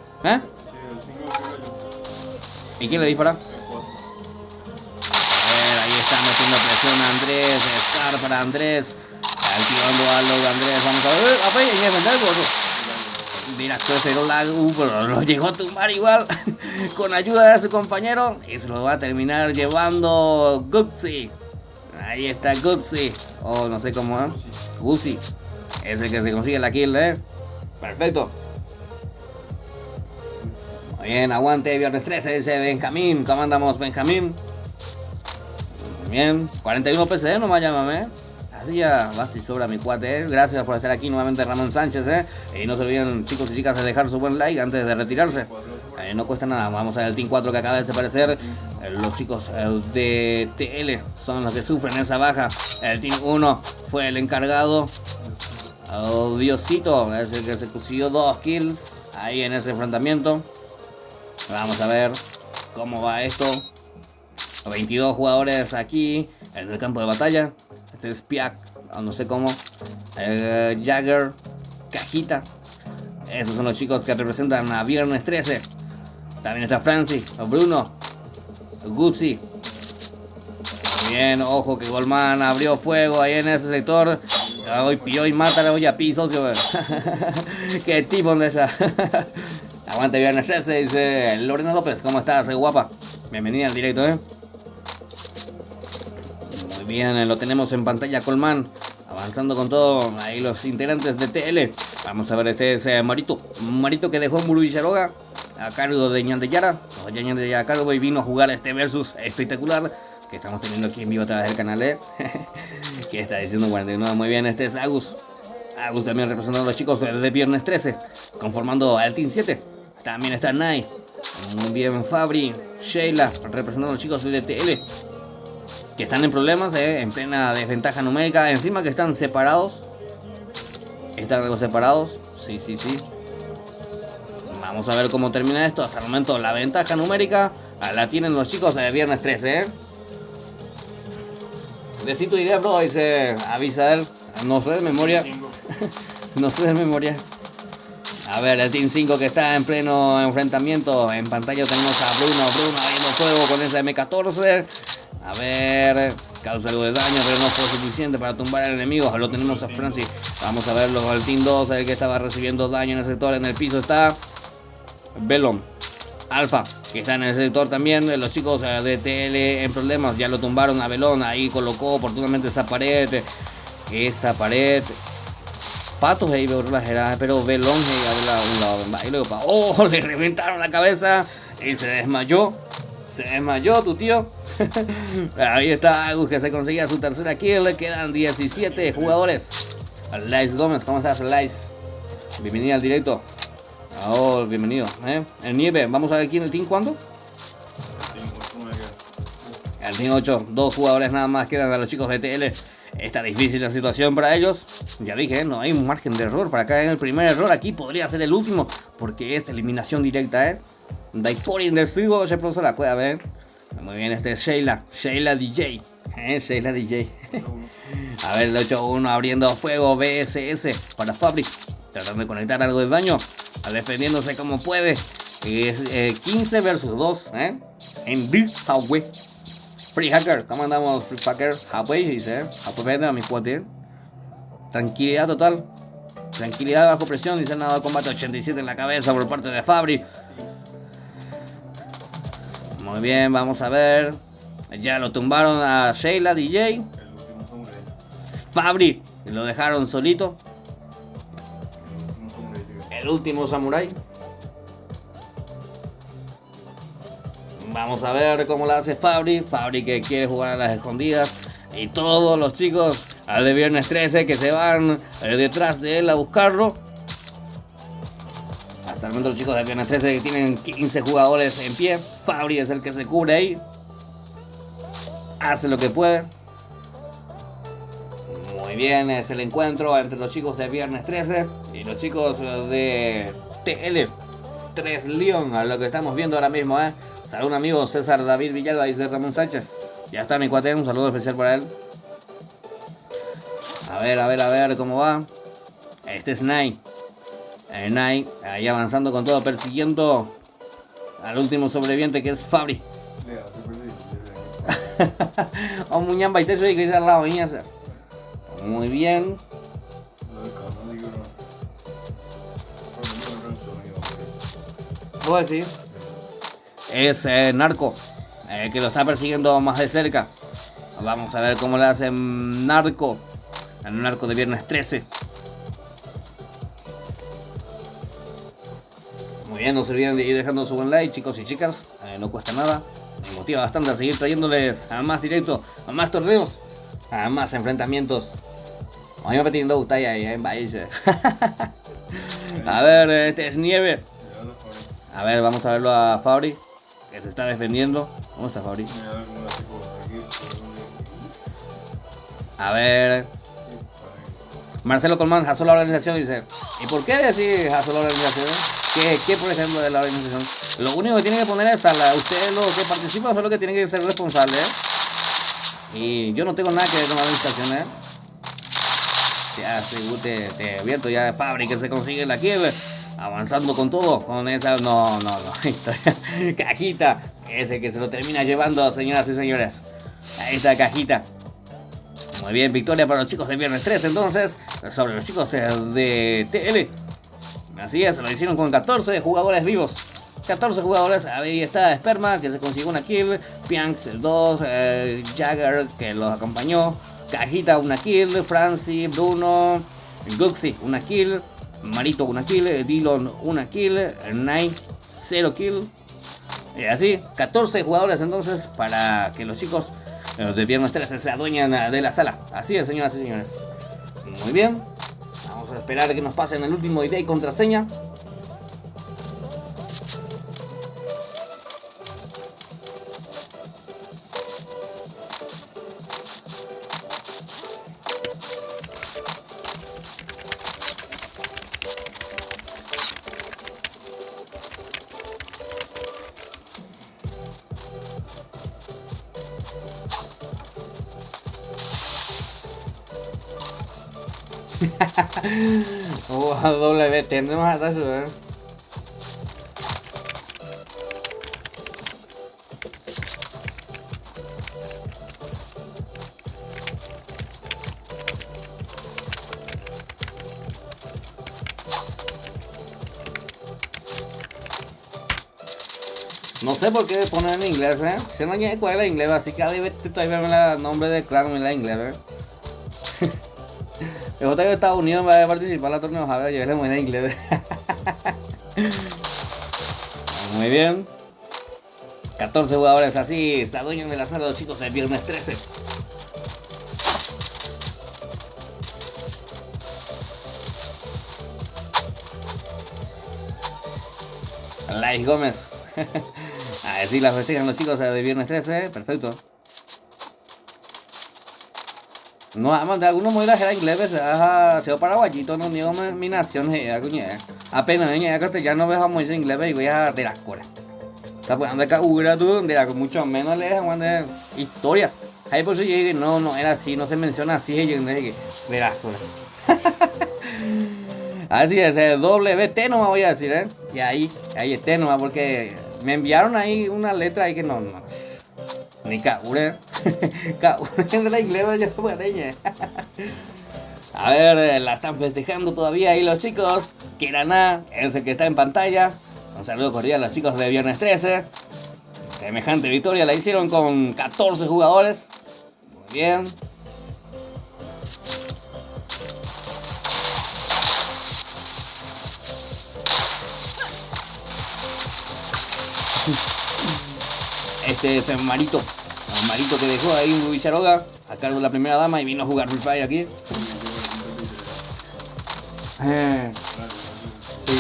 ¿Y quién le dispara? Ahí está metiendo presión a Andrés. Scar para Andrés. Activando a los de Andrés. Vamos a ver. Mira, pero lo llegó a tumbar igual. Con ayuda de su compañero. Y se lo va a terminar llevando Guxi. Ahí está Guxi. No sé cómo es. Guxi. Es el que se consigue la kill, Perfecto. Muy bien, aguante. Viernes 13, dice Benjamín. ¿Cómo andamos, Benjamín? Bien, 41 PCD nomás llámame. Así ya basta y sobra mi cuate, Gracias por estar aquí nuevamente, Ramón Sánchez, Y no se olviden, chicos y chicas, de dejar su buen like antes de retirarse. No cuesta nada. Vamos a ver el Team 4 que acaba de desaparecer. Los chicos de TL son los que sufren esa baja. El Team 1 fue el encargado. Diosito es el que se consiguió 2 kills. ahí en ese enfrentamiento. Vamos a ver cómo va esto. 22 jugadores aquí en el campo de batalla. Este es Piak, no sé cómo. Jagger, Cajita. Estos son los chicos que representan a Viernes 13. También está Francis, Bruno, Guzzi. Bien, ojo que Goldman abrió fuego ahí en ese sector. Hoy pilló y mata hoy a Pi, socio. Qué tipo de esa. Aguante Viernes 13, dice Lorena López. ¿Cómo estás, guapa? Bienvenida al directo, Muy bien, lo tenemos en pantalla, Colman. Avanzando con todo, ahí los integrantes de TL. Vamos a ver, este es Marito. Marito que dejó en Muruvillaroga a cargo de Ñandeyara. Ñandeyara a cargo y vino a jugar este versus espectacular que estamos teniendo aquí en vivo a través del canal, que está diciendo 49. Muy bien, este es Agus. Agus también representando a los chicos de Viernes 13, conformando al Team 7. También está Nai. Muy bien, Fabri, Sheila, representando a los chicos de TL, que están en problemas, en plena desventaja numérica. Encima que están separados. Están algo separados. Sí. Vamos a ver cómo termina esto. Hasta el momento la ventaja numérica la tienen los chicos de Viernes 13, Decí tu idea, bro, dice Avisael. No sé de memoria. No sé de memoria. A ver, el Team 5 que está en pleno enfrentamiento. En pantalla tenemos a Bruno abriendo fuego con esa M14. A ver, causa algo de daño, pero no fue suficiente para tumbar al enemigo. Lo tenemos a Francis. Vamos a verlo, el Team 2, el que estaba recibiendo daño en el sector. En el piso está Belon, Alfa, que está en el sector también. Los chicos de TL en problemas, ya lo tumbaron a Belon. Ahí colocó oportunamente esa pared. Patos ahí veo pero Belon ahí luego ¡oh! Le reventaron la cabeza y se desmayó. Se desmayó tu tío. Ahí está Agus, que se conseguía su tercera kill. Le quedan 17 jugadores. Lais Gómez, ¿cómo estás, Lais? Bienvenida al directo. Oh, bienvenido. El Nieve, vamos a ver aquí en el team cuándo. El team 8, 2 jugadores nada más quedan a los chicos de TL. Está difícil la situación para ellos. Ya dije, no hay un margen de error. Para caer en el primer error aquí podría ser el último, porque es eliminación directa, Daipori en desfigo, se produce la cueva, Muy bien, este es Sheila DJ. Sheila DJ. A ver, el 8-1 abriendo fuego, BSS para Fabric. Tratando de conectar algo de daño. Defendiéndose como puede. Es 15 versus 2, En The Highway. Free Hacker, ¿cómo andamos, Free Hacker? Highway, dice, Highway a mi cuate. Tranquilidad total. Tranquilidad bajo presión, dice el nadador combate 87 en la cabeza por parte de Fabri. Muy bien, vamos a ver. Ya lo tumbaron a Sheila DJ. Fabri, lo dejaron solito. El último samurai. Vamos a ver cómo la hace Fabri. Fabri que quiere jugar a las escondidas. Y todos los chicos de Viernes 13 que se van detrás de él a buscarlo. Hasta el momento los chicos de Viernes 13 que tienen 15 jugadores en pie. Fabri es el que se cubre ahí. Hace lo que puede. Muy bien, es el encuentro entre los chicos de Viernes 13 y los chicos de TL 3 León, a lo que estamos viendo ahora mismo, Saludos amigo César David Villalba, dice Ramón Sánchez. Ya está mi cuate, un saludo especial para él. A ver cómo va. Este es Nai. Nai, ahí avanzando con todo, persiguiendo al último sobreviviente que es Fabri. Oh, Muñamba, y te soy que dice al lado, niñas. Muy bien. Pues sí. Es Narco, que lo está persiguiendo más de cerca. Vamos a ver cómo le hace Narco. El Narco de Viernes 13. Muy bien, no se olviden de ir dejando su buen like, chicos y chicas. No cuesta nada. Me motiva bastante a seguir trayéndoles a más directo, a más torneos, a más enfrentamientos. A mí me pidiendo batalla ahí en Bahía. A ver, este es Nieve. A ver, vamos a verlo a Fabri, que se está defendiendo. ¿Cómo está Fabri? A ver. Marcelo Colmán, Jaso la organización, dice. ¿Y por qué decir Jaso la organización? ¿Qué, por ejemplo, de la organización? Lo único que tienen que poner es ustedes los que participan son los que tienen que ser responsables. Y yo no tengo nada que ver con la organización, ¿eh? Ya, te abierto ya de fábrica, se consigue la kill. Avanzando con todo, con esa... No. Cajita. Ese que se lo termina llevando, señoras y señores. Ahí está Cajita. Muy bien, victoria para los chicos de Viernes 3, entonces, sobre los chicos de TL. Así es, lo hicieron con 14 jugadores vivos. 14 jugadores, ahí está Esperma, que se consiguió una kill. Pianx, el 2, Jagger, que los acompañó. Cajita, una kill. Francie, Bruno, Guxi, una kill. Marito, una kill. Dillon, una kill. Nine, 0 kill. Y así, 14 jugadores entonces para que los chicos de Viernes 13 se adueñan de la sala. Así es, señoras y señores. Muy bien. Vamos a esperar a que nos pasen el último ID y contraseña. W, tendremos hasta eso, ¿eh? No sé por qué poner en inglés, ¿eh? Si no llega cuál es inglés, así que cada vez todavía me el nombre de clan en la inglés, ¿eh? El JV de Estados Unidos va a participar en la torneo, a ver, yo le voy en inglés. Muy bien. 14 jugadores así, se adueñan de la sala los chicos de Viernes 13. Lais Gómez. A ver si la festejan los chicos de Viernes 13, perfecto. No, además de algunos muy era inglés, se ha sido paraguayito, no niego mi nación, apenas en castellano ves a muy inglés, y voy a de las coras. Está poniendo acá tú, de la mucho menos le dejan de historia. Ahí por eso yo dije, no era así, no se menciona así, de las horas. Así es, WT no me voy a decir, y ahí este nomás, porque me enviaron ahí una letra ahí que no. Ni Kaure. Kaure de la inglés, yo puedo. A ver, la están festejando todavía ahí los chicos. Kiraná es el que está en pantalla. Un saludo cordial a los chicos de Viernes 13. Semejante victoria la hicieron con 14 jugadores. Muy bien. Este es el Marito que dejó ahí un Bicharoga a cargo de la primera dama y vino a jugar Free Fire aquí. Sí.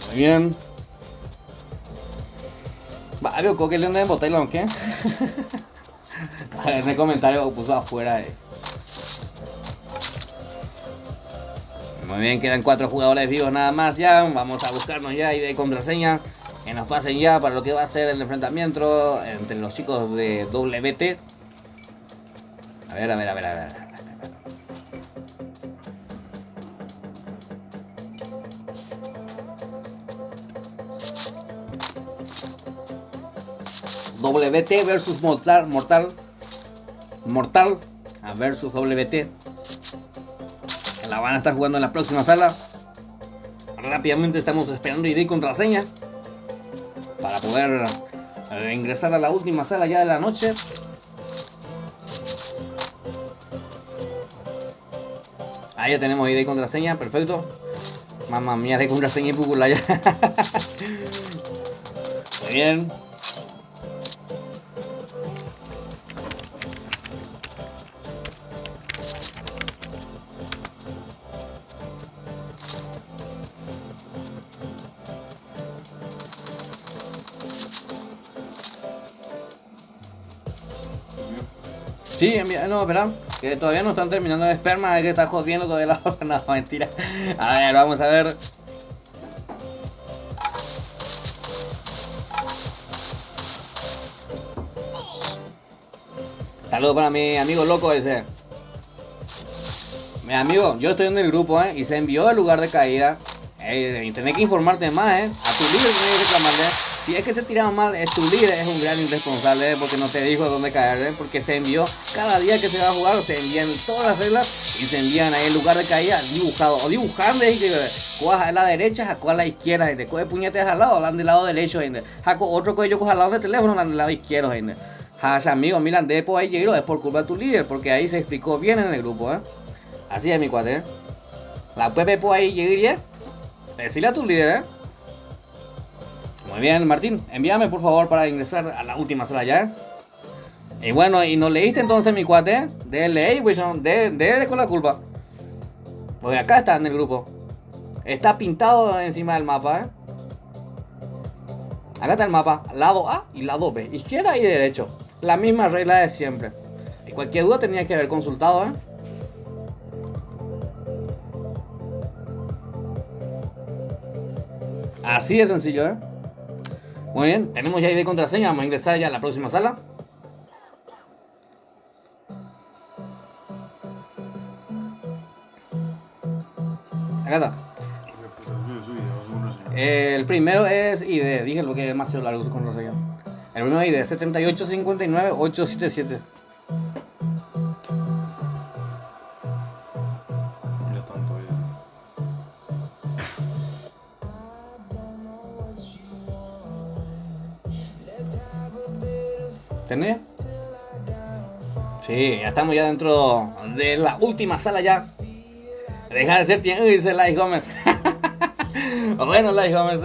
Muy bien. Vale, ¿qué le andan en botella o qué? A ver, en el comentario puso afuera. Muy bien, quedan 4 jugadores vivos nada más ya. Vamos a buscarnos ya ID y contraseña. Que nos pasen ya para lo que va a ser el enfrentamiento entre los chicos de WT. A ver. WT versus Mortal versus WT. La van a estar jugando en la próxima sala. Rápidamente estamos esperando ID y contraseña para poder ingresar a la última sala ya de la noche. Ahí ya tenemos ID y contraseña, perfecto. Mamma mía, de contraseña y púcula ya. Muy bien. Sí, no, espera, que todavía no están terminando de esperma, es que está jodiendo todavía la hora. No, mentira. A ver, vamos a ver. Saludos para mi amigo loco ese. Mi amigo, yo estoy en el grupo, y se envió el lugar de caída. Tenés que informarte más, a tu líder tenés que reclamarle. Si es que se tiraba mal, es tu líder, es un gran irresponsable, porque no te dijo dónde caer, porque se envió cada día que se va a jugar, se envían todas las reglas y se envían ahí el lugar de caída dibujado. O dibujarle, y cojas a la derecha, jaco a la izquierda, gente. Coge puñetes al lado, dan del lado derecho, gente. Jaco otro cuello, coja al lado del teléfono, dan del lado izquierdo, gente. Amigo, Milan, después ahí llegó, es por culpa de tu líder, porque ahí se explicó bien en el grupo, Así es, mi cuate, La Pepe por ahí llegaría. Decirle a tu líder, Muy bien, Martín, envíame por favor para ingresar a la última sala ya. Y bueno, y no leíste entonces, mi cuate. Dele, Wilson, dele con la culpa. Porque acá está en el grupo. Está pintado encima del mapa, Acá está el mapa, lado A y lado B, izquierda y derecho. La misma regla de siempre. Y cualquier duda tenía que haber consultado, Así de sencillo, Muy bien, tenemos ya ID de contraseña. Vamos a ingresar ya a la próxima sala. Acá está. El primero es ID, dije lo que es demasiado largo su contraseña. El primero ID 7859877. Ya tanto ya. ¿Tenés? Sí, ya estamos ya dentro de la última sala ya. Deja de ser tiempo, dice Lai Gómez. Bueno, Lai Gómez,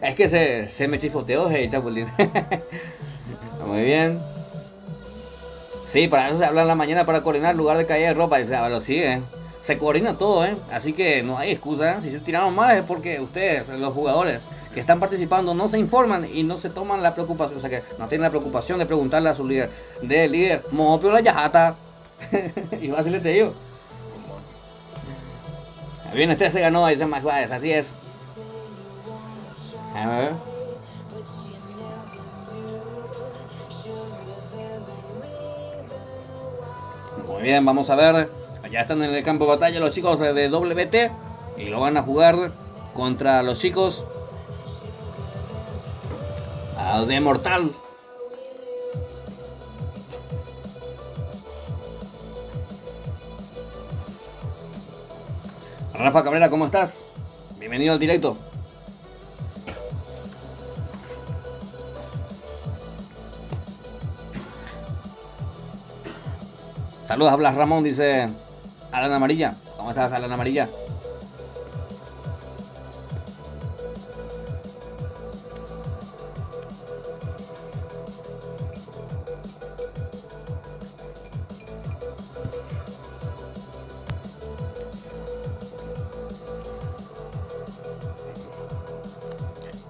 Es que se me chispoteó, Chapulín. Muy bien. Sí, para eso se habla en la mañana, para coordinar el lugar de caída de ropa. Dice, lo sigue. Se coordina todo, Así que no hay excusa. Si se tiraron mal es porque ustedes, los jugadores que están participando, no se informan y no se toman la preocupación. O sea, que no tienen la preocupación de preguntarle a su líder. De líder, Mopio la yajata. Y fácil te digo. Bien, este se ganó, dice Max Baez, así es. A ver. Muy bien, vamos a ver. Ya están en el campo de batalla los chicos de WT. Y lo van a jugar contra los chicos de Mortal. Rafa Cabrera, ¿cómo estás? Bienvenido al directo. Saludos a Blas Ramón, dice Alan Amarilla. ¿Cómo estás, Alan Amarilla?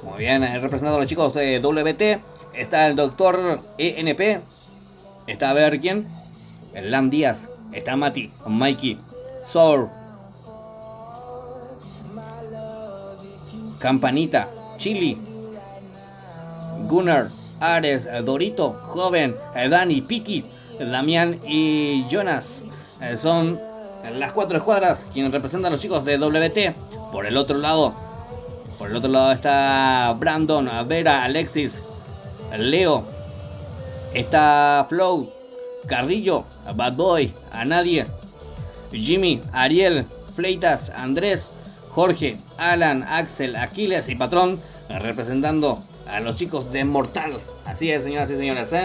Muy bien, representando a los chicos de WT. Está el doctor ENP. Está a ver quién. El Lan Díaz. Está Mati, Mikey, Sor, Campanita, Chili, Gunnar, Ares, Dorito, Joven, Dani, Piki, Damián y Jonas. Son las 4 escuadras quienes representan a los chicos de WT. Por el otro lado está Brandon, Vera, Alexis, Leo, está Flow, Carrillo, Bad Boy, a nadie, Jimmy, Ariel, Fleitas, Andrés, Jorge, Alan, Axel, Aquiles y Patrón, representando a los chicos de Mortal. Así es, señoras y señores,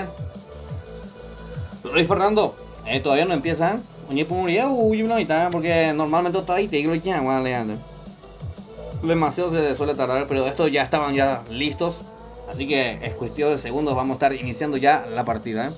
Luis Fernando, todavía no empieza. Porque normalmente está ahí, te digo que demasiado se suele tardar, pero estos ya estaban ya listos. Así que es cuestión de segundos, vamos a estar iniciando ya la partida,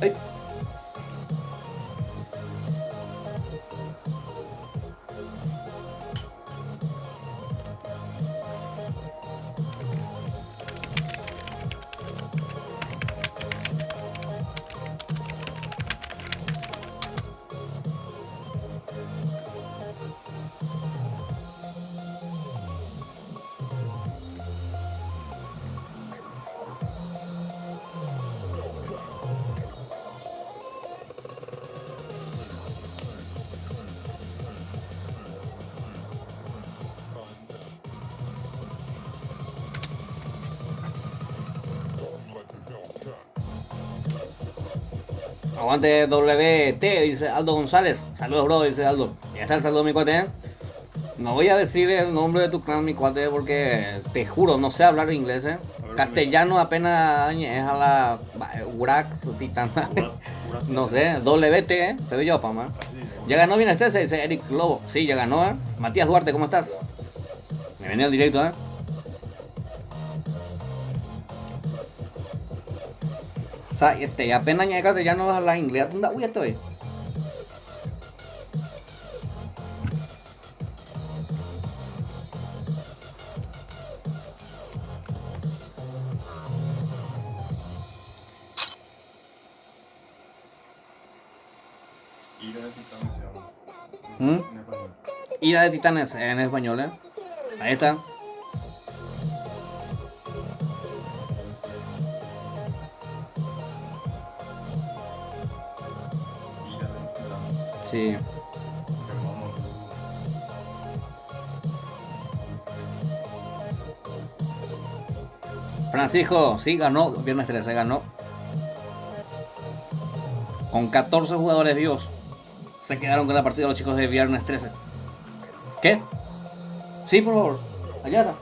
Ay. Aguante WT, dice Aldo González. Saludos, bro, dice Aldo. Ya está el saludo, mi cuate. No voy a decir el nombre de tu clan, mi cuate, porque te juro, no sé hablar inglés. Castellano apenas es a la Urax Titana. No sé, WT, pero yo, pama. Ya ganó bien este, dice Eric Lobo. Sí, ya ganó, Matías Duarte, ¿cómo estás? Me venía al directo, O sea, apenas llegaste ya no hablas inglés, ¿dónde voy a estoy? Ira de Titanes se llama. ¿Mm? En español. Ira de Titanes en español, Ahí está. Ira de Titanes. Sí. Hermano. Francisco, sí, ganó. Viernes 13 ganó. Con 14 jugadores vivos. Se quedaron con la partida los chicos de Viernes 13. ¿Qué? Sí, por favor. Allá está.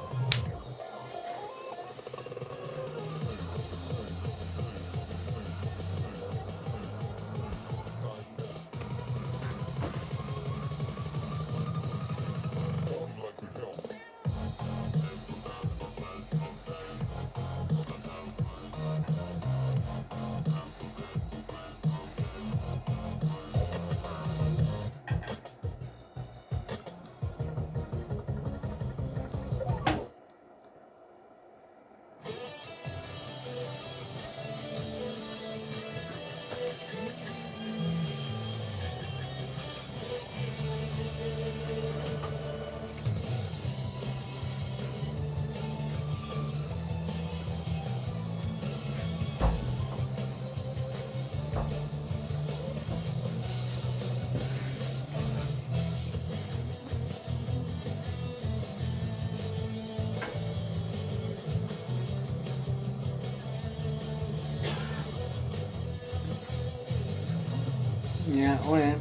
Ya, oye.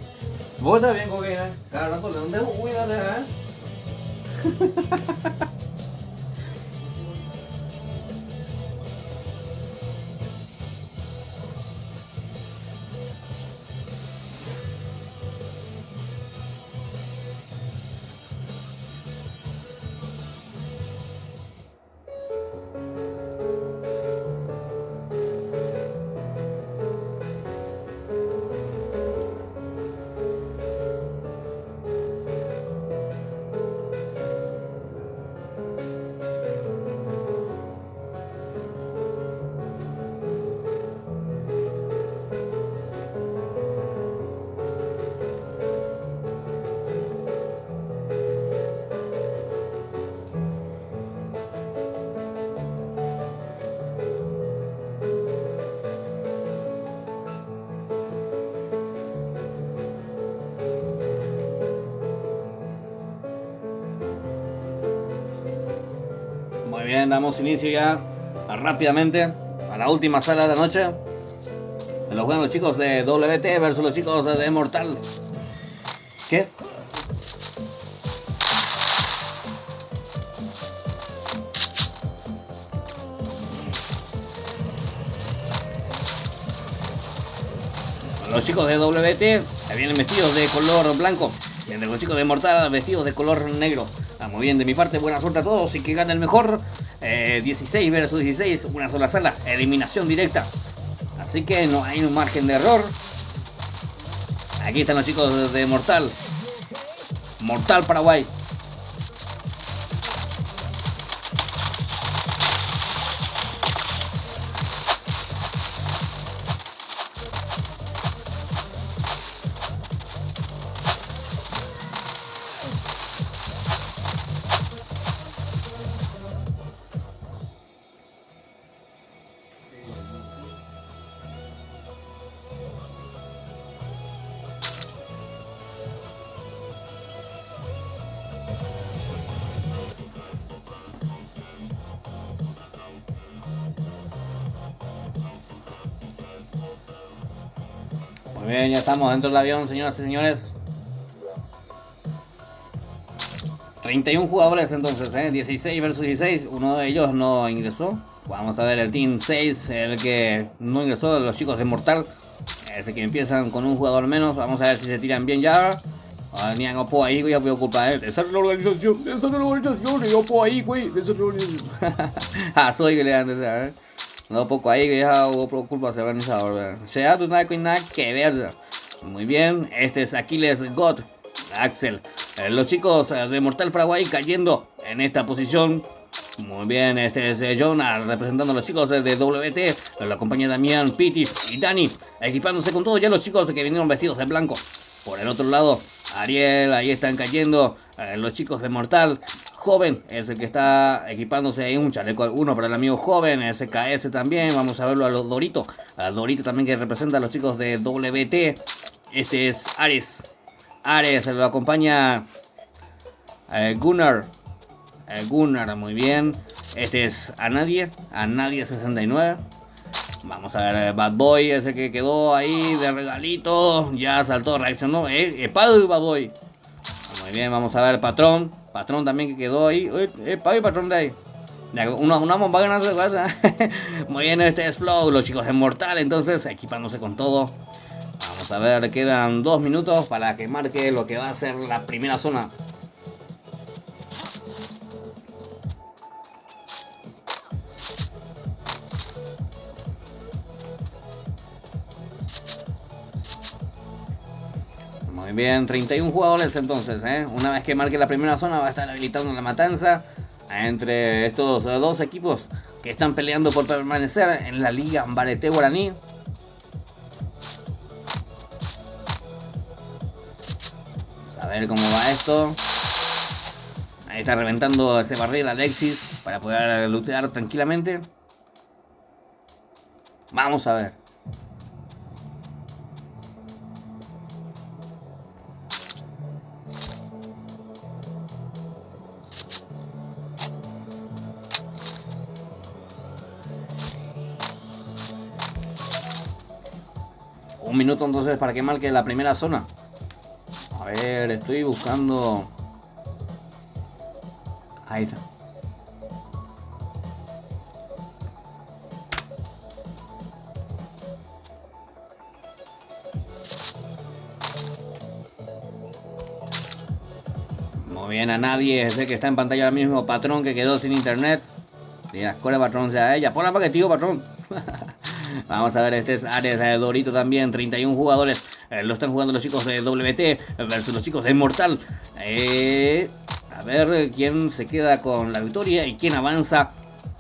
Vos estás bien, cocaína. Cada rato le dónde voy a hacer, Muy bien, damos inicio ya rápidamente a la última sala de la noche. Los juegan los chicos de WT versus los chicos de Mortal. ¿Qué? Los chicos de WT vienen vestidos de color blanco, mientras los chicos de Mortal vestidos de color negro. Muy bien, de mi parte, buena suerte a todos y que gane el mejor. 16 versus 16, una sola sala, eliminación directa. Así Así que no hay un margen de error. Aquí están los chicos de Mortal. Mortal Paraguay. Muy bien, ya estamos dentro del avión, señoras y señores. 31 jugadores entonces, 16 versus 16. Uno de ellos no ingresó. Vamos a ver el Team 6, el que no ingresó, los chicos de Mortal. Ese que empiezan con un jugador menos. Vamos a ver si se tiran bien ya. Nian Oppo ahí, güey, voy a ocupar, esa es la organización, y Oppo ahí, güey, esa es la organización. Soy que le dan esa, no poco ahí, que ya hubo culpa de organizador, sea tú nada con nada que ver. Muy bien, este es Aquiles God, Axel. Los chicos de Mortal Paraguay cayendo en esta posición. Muy bien, este es Jonas representando a los chicos de WT. Lo acompaña Damián, Piti y Dani, equipándose con todo ya los chicos que vinieron vestidos de blanco. Por el otro lado, Ariel, ahí están cayendo los chicos de Mortal. Joven es el que está equipándose en un chaleco alguno para el amigo Joven, SKS también. Vamos a verlo a los Dorito. A Dorito también, que representa a los chicos de WT. Este es Ares. Ares lo acompaña Gunnar. Gunnar, muy bien. Este es Anadie 69. Vamos a ver, Bad Boy, ese que quedó ahí de regalito. Ya saltó, reaccionó. Bad Boy. Muy bien, vamos a ver Patrón. Patrón también que quedó ahí. Patrón de ahí. Una bomba ganando de casa. Muy bien, este es Flow, los chicos de Mortal. Entonces, equipándose con todo. Vamos a ver, quedan 2 minutos para que marque lo que va a ser la primera zona. Muy bien, 31 jugadores entonces, Una vez que marque la primera zona va a estar habilitando la matanza entre estos dos equipos que están peleando por permanecer en la Liga Mbarete Guaraní. Vamos a ver cómo va esto. Ahí está reventando ese barril Alexis para poder lootear tranquilamente. Vamos a ver. Un minuto entonces para que marque la primera zona. A ver, estoy buscando. Ahí está. Muy bien, a nadie es el que está en pantalla ahora mismo. Patrón que quedó sin internet. Y la escuela Patrón sea ella. Ponla paquetivo, Patrón. Vamos a ver, este es Ares de Dorito también. 31 jugadores. Lo están jugando los chicos de WT versus los chicos de Mortal. A ver quién se queda con la victoria y quién avanza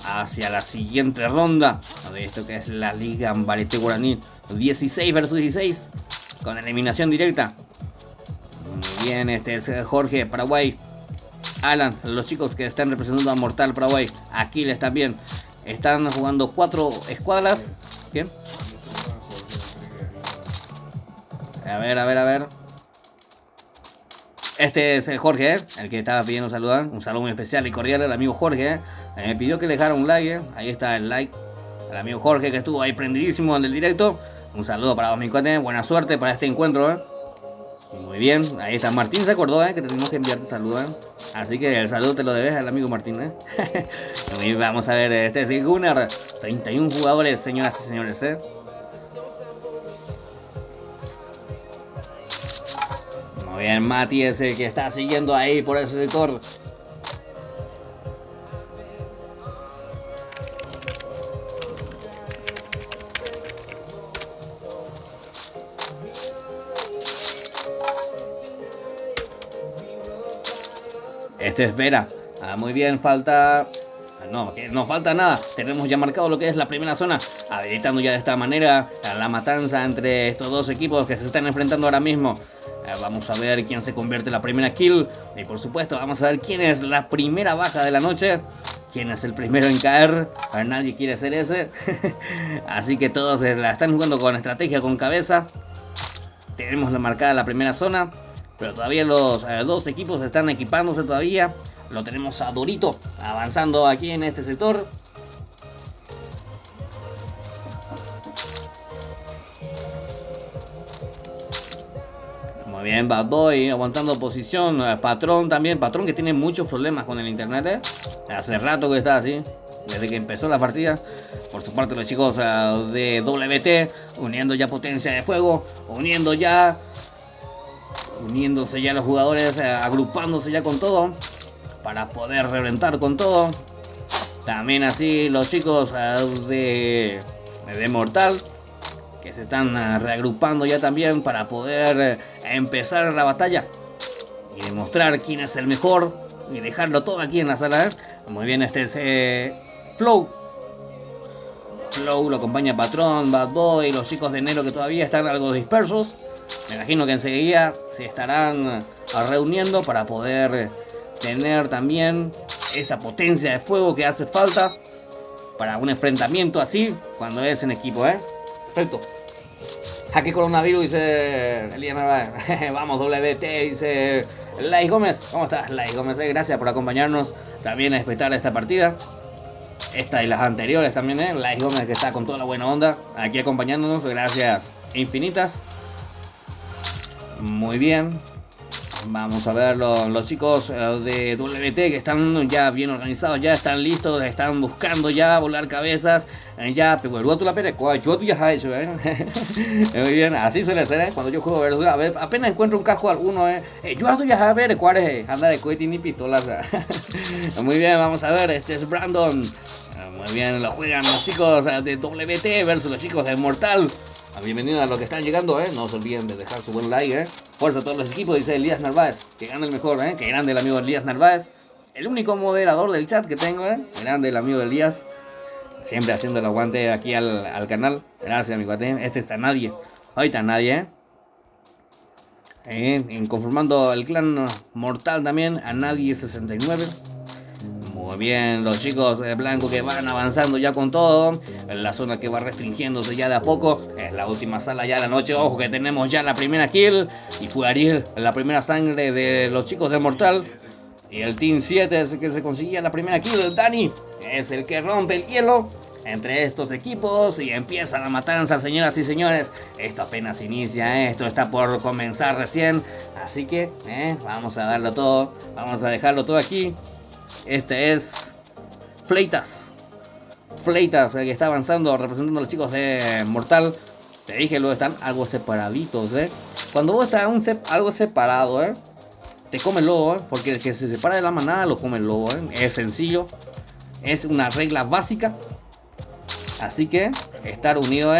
hacia la siguiente ronda de esto que es la Liga Mbarete Guaraní. 16 versus 16 con eliminación directa. Muy bien, este es Jorge, Paraguay. Alan, los chicos que están representando a Mortal Paraguay. Aquiles también. Están jugando 4 escuadras. ¿Quién? A ver. Este es el Jorge, el que estaba pidiendo saludar. Un saludo muy especial y cordial al amigo Jorge. Me pidió que le dejara un like. Ahí está el like. Al amigo Jorge que estuvo ahí prendidísimo en el directo. Un saludo para vos, mi cuate. Buena suerte para este encuentro. Muy bien. Ahí está Martín, se acordó que tenemos que enviarte saludos. Así que el saludo te lo debes al amigo Martín. Y vamos a ver, este es Gunnar. 31 jugadores, señoras y señores. Muy bien, Mati es el que está siguiendo ahí por ese sector. Este es Vera. Muy bien, falta... No, que no falta nada. Tenemos ya marcado lo que es la primera zona, habilitando ya de esta manera la matanza entre estos dos equipos que se están enfrentando ahora mismo. Vamos a ver quién se convierte en la primera kill. Y por supuesto vamos a ver quién es la primera baja de la noche. Quién es el primero en caer. A ver, nadie quiere ser ese. Así que todos la están jugando con estrategia, con cabeza. Tenemos la marcada la primera zona, pero todavía los dos equipos están equipándose todavía. Lo tenemos a Dorito avanzando aquí en este sector. Muy bien, Bad Boy aguantando posición. Patrón también, Patrón que tiene muchos problemas con el internet. Hace rato que está así, desde que empezó la partida. Por su parte los chicos de WT uniendo ya potencia de fuego, uniéndose ya los jugadores, agrupándose ya con todo para poder reventar con todo. También así los chicos de Mortal, que se están reagrupando ya también para poder empezar la batalla y demostrar quién es el mejor y dejarlo todo aquí en la sala. Muy bien, este es Flow. Flow lo acompaña Patrón, Bad Boy, los chicos de enero que todavía están algo dispersos. Me imagino que enseguida se estarán reuniendo para poder tener también esa potencia de fuego que hace falta para un enfrentamiento así cuando es en equipo, Perfecto. Jaque coronavirus, dice Elías Narváez. Vamos, WT, dice Lai Gómez. ¿Cómo estás, Lai Gómez? Gracias por acompañarnos también a espectar esta partida. Esta y las anteriores también, Lai Gómez, que está con toda la buena onda aquí acompañándonos. Gracias infinitas. Muy bien. Vamos a ver los chicos de WT que están ya bien organizados, ya están listos, están buscando ya volar cabezas. Ya, pero tú la pere, yo ya has hecho, Muy bien, así suele ser, cuando yo juego versus, a ver, apenas encuentro un casco alguno, yo ya a ver cuál es, anda de cohete ni pistolas. Muy bien, vamos a ver, este es Brandon. Muy bien, lo juegan los chicos de WT versus los chicos de Mortal. Bienvenidos a los que están llegando, no se olviden de dejar su buen like, Fuerza a todos los equipos, dice Elías Narváez. Que gane el mejor, que grande el amigo Elías Narváez. El único moderador del chat que tengo, grande el amigo Elías. Siempre haciendo el aguante aquí al canal. Gracias, amigo. Este está nadie. Ahorita nadie, conformando el clan Mortal también, a nadie 69. Muy bien, los chicos de blanco que van avanzando ya con todo. En la zona que va restringiéndose ya de a poco. Es la última sala ya de la noche. Ojo que tenemos ya la primera kill. Y fue Ariel, la primera sangre de los chicos de Mortal. Y el Team 7 es el que se conseguía la primera kill. Dani es el que rompe el hielo entre estos equipos. Y empieza la matanza, señoras y señores. Esto apenas inicia, esto está por comenzar recién. Así que vamos a darlo todo. Vamos a dejarlo todo aquí. Este es Fleitas, el que está avanzando, representando a los chicos de Mortal. Te dije, luego están algo separaditos, Cuando vos estás algo separado, te come el lobo, porque el que se separa de la manada lo come el lobo, Es sencillo, es una regla básica. Así que estar unido,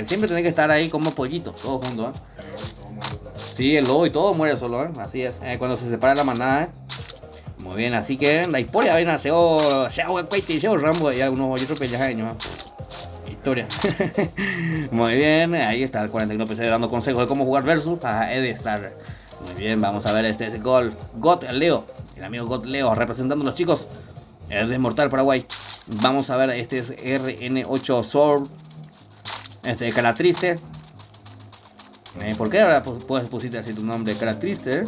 siempre tenés que estar ahí como pollitos, todos juntos, Sí, el lobo y todo muere solo, Así es, cuando se separa de la manada, Muy bien, así que la historia viene a ser Rambo y algunos otros pellajeños. Historia. Muy bien, ahí está el 41 PC dando consejos de cómo jugar versus a Edestar. Muy bien, vamos a ver este es el gol. God Leo, el amigo God Leo representando a los chicos de Mortal Paraguay. Vamos a ver, este es RN8 Sword. Este cara triste. ¿Por qué ahora pusiste así tu nombre, cara triste?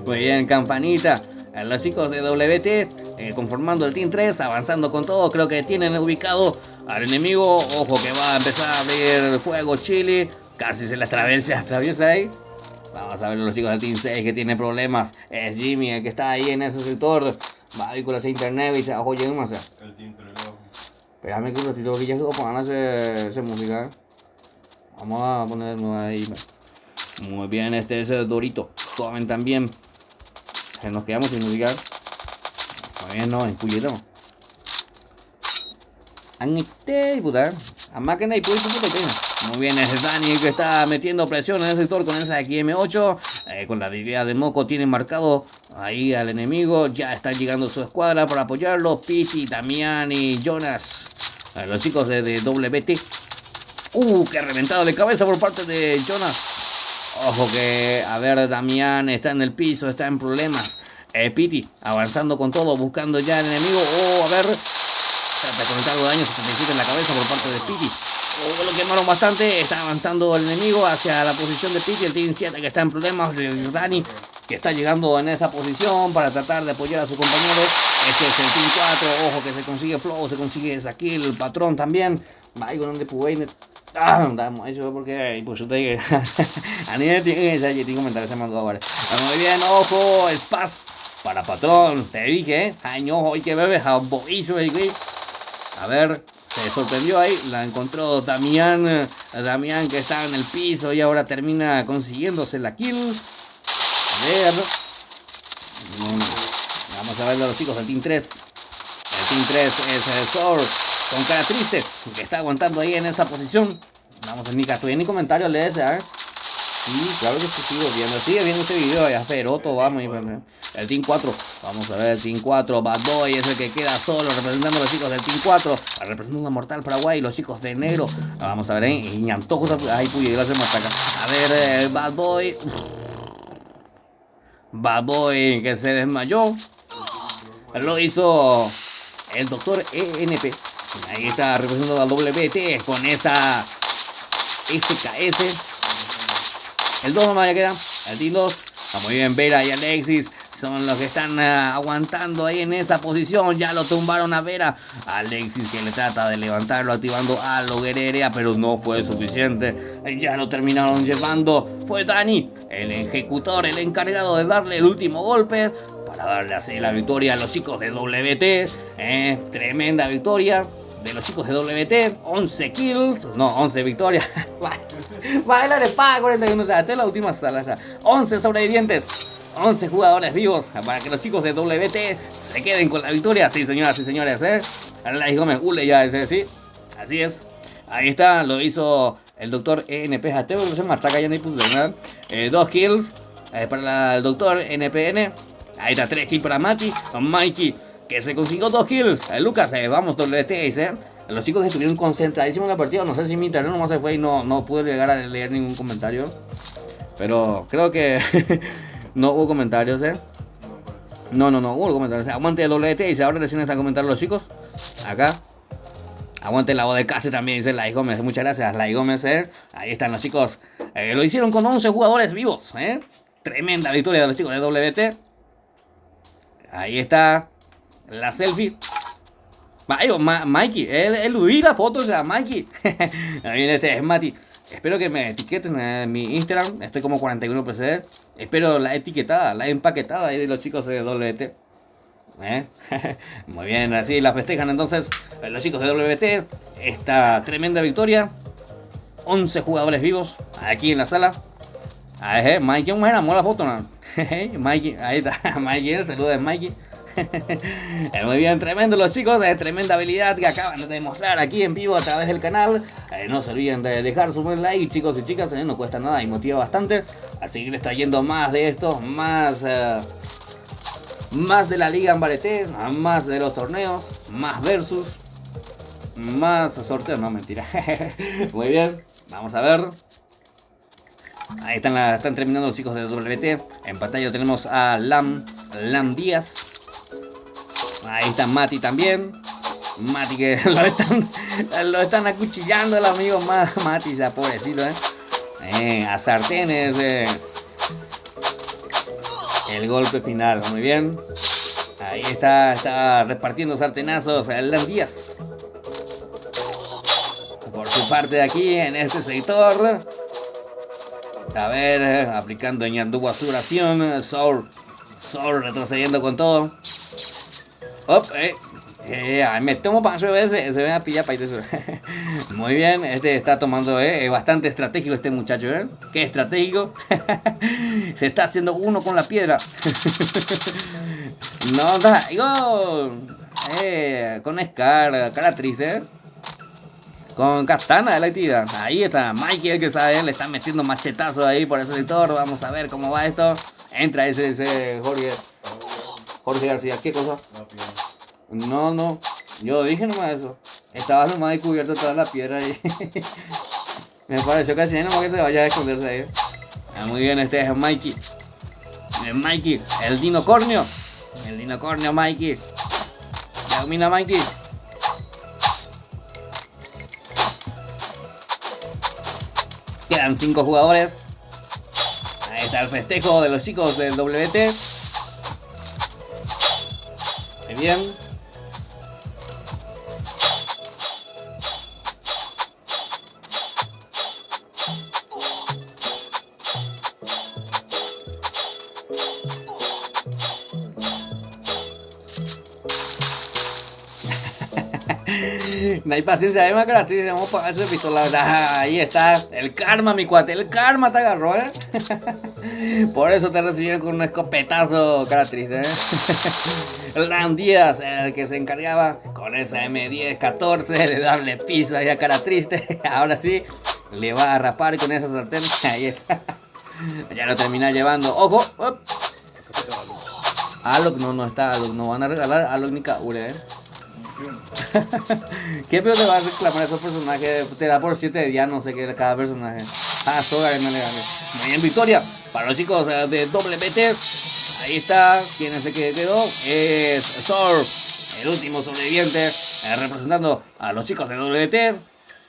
Muy bien, campanita. Los chicos de WT conformando el Team 3, avanzando con todo. Creo que tienen ubicado al enemigo. Ojo que va a empezar a abrir fuego Chile. Casi se la atraviesa ahí. Vamos a ver los chicos del Team 6 que tienen problemas. Es Jimmy el que está ahí en ese sector. Va a ir con ese internet y se oye más. El Team 3. Espérame que un ratito que ya pongan esa música. Vamos a ponernos ahí. Muy bien, este es el Dorito, joven también. Nos quedamos sin musicar. Muy bien, no, empulletamos. Anite, puta. A máquina y puta. Muy bien, es Dani que está metiendo presión en el sector con esa XM8. Con la habilidad de Moco tiene marcado ahí al enemigo. Ya está llegando su escuadra para apoyarlo. Pity, Damián y Jonas. Los chicos de WT. Qué reventado de cabeza por parte de Jonas. Ojo que, a ver, Damián está en el piso, está en problemas. Pity avanzando con todo, buscando ya al enemigo. A ver, trata de conectar algo de daño, 77 en la cabeza por parte de Pity. Lo quemaron bastante, está avanzando el enemigo hacia la posición de Pity. El Team 7 que está en problemas, de Dani que está llegando en esa posición para tratar de apoyar a su compañero. Este es el Team 4, ojo que se consigue Flow, se consigue esa kill, el patrón también. Vai con donde puede. Damos eso porque pues usted a nivel tiene que comentar ese mando ahora. Muy bien, ojo, Spaz para patrón, te dije, año hoy que bebes a boizo, güey. A ver, se sorprendió ahí, la encontró Damián que estaba en el piso y ahora termina consiguiéndose la kill. A ver, vamos a ver a los chicos del Team 3. El Team 3 es el Sor con cara triste, que está aguantando ahí en esa posición. Vamos a indicar, estoy en mi comentario, lee ese, ¿eh? Sí, claro que sí, sigue viendo este video, ya, pero todo vamos. El Team 4, vamos a ver, el Team 4, Bad Boy es el que queda solo, representando a los chicos del Team 4, representando a Mortal Paraguay, los chicos de negro. Vamos a ver, y antojos, ay, puye, gracias, Mataca. A ver, Bad Boy. Bad Boy que se desmayó. Lo hizo el doctor ENP. Ahí está representando al WT con esa SKS. El 2 nomás ya queda. El Team 2. Está muy bien, Vera y Alexis son los que están aguantando ahí en esa posición. Ya lo tumbaron a Vera. Alexis que le trata de levantarlo activando a lo guerrera, pero no fue suficiente. Ya lo terminaron llevando. Fue Dani, el ejecutor, el encargado de darle el último golpe para darle así la victoria a los chicos de WT. Tremenda victoria de los chicos de WT. 11 kills, no, 11 victorias. Bailar espada 41, o sea, esta es la última sala, o sea, 11 sobrevivientes, 11 jugadores vivos para que los chicos de WT se queden con la victoria. Sí, señoras y señores, Alay Gómez, ya ese, sí, así es. Ahí está, lo hizo el doctor NP. Tengo que más acá ya no puse nada. 2 kills para el doctor NPN. Ahí está, 3 kills para Mikey, que se consiguió 2 kills. Lucas, vamos, WT, los chicos que estuvieron concentradísimos en la partida. No sé si mi internet nomás se fue y no pude llegar a leer ningún comentario. Pero creo que no hubo comentarios, No hubo comentarios. Aguante WT, dice, ahora recién están comentando los chicos. Acá. Aguante la voz de Case también, dice Lai Gómez. Muchas gracias, Lai Gómez, Ahí están los chicos. Lo hicieron con 11 jugadores vivos, Tremenda victoria de los chicos de WT. Ahí está la selfie. Mikey, él vi la foto, o sea, Mikey. Ahí viene este es Mati. Espero que me etiqueten en mi Instagram. Estoy como 41 PC. Espero la etiquetada, la empaquetada ahí de los chicos de WT. Muy bien, así la festejan entonces los chicos de WT. Esta tremenda victoria. 11 jugadores vivos aquí en la sala. Mikey, ¿cómo era? Mola la foto, ¿no? Mikey, ahí está, Mikey, el saludo de Mikey. Muy bien, tremendo los chicos, tremenda habilidad que acaban de demostrar aquí en vivo a través del canal. No se olviden de dejar su buen like, chicos y chicas, no cuesta nada y motiva bastante a seguir extrayendo más de esto, más de la liga en Bareté, más de los torneos, más versus, más sorteos, no mentira. Muy bien, vamos a ver. Ahí están terminando los chicos de WT. En pantalla tenemos a Lam Díaz. Ahí está Mati también. Mati que lo están acuchillando el amigo Mati, ya pobrecito, a sartenes. El golpe final, muy bien. Ahí está repartiendo sartenazos a Lam Díaz. Por su parte de aquí, en este sector. A ver, aplicando ñandú asuración. Soul retrocediendo con todo. Me tomo paso ese, se ven a pillar para eso. Muy bien, está tomando, bastante estratégico este muchacho, Qué estratégico. Se está haciendo uno con la piedra. No da, con Scar, cara triste, con Castana de la actividad. Ahí está Mikey, el que sabe, le están metiendo machetazos ahí por ese sector. Vamos a ver cómo va esto. Entra ese Jorge García. ¿Qué cosa? No. Yo dije nomás eso. Estaba nomás ahí cubierto toda la piedra ahí. Me pareció casi nomás que se vaya a esconderse ahí. Muy bien, este es Mikey. Mikey, el dinocornio. El dinocornio, Mikey. Ya domina Mikey. Quedan 5 jugadores. Ahí está el festejo de los chicos del WT. Muy bien. No hay paciencia, hay más características, vamos a pagar esa pistola. Ahí está, el karma, mi cuate, el karma te agarró, Por eso te recibieron con un escopetazo, cara triste, El Ram Díaz, el que se encargaba con esa M10-14 de darle piso ahí a cara triste. Ahora sí, le va a rapar con esa sartén. Ahí está. Ya lo termina llevando. ¡Ojo! ¡Op! Alok no está Alok, no van a regalar Alok ni Kaure, ¿Qué peor te va a reclamar esos personajes? Te da por 7 días, no sé qué, cada personaje. Sogar no le gane. Muy bien, victoria para los chicos de WT. Ahí está, quien se quedó es Sor, el último sobreviviente, representando a los chicos de WT,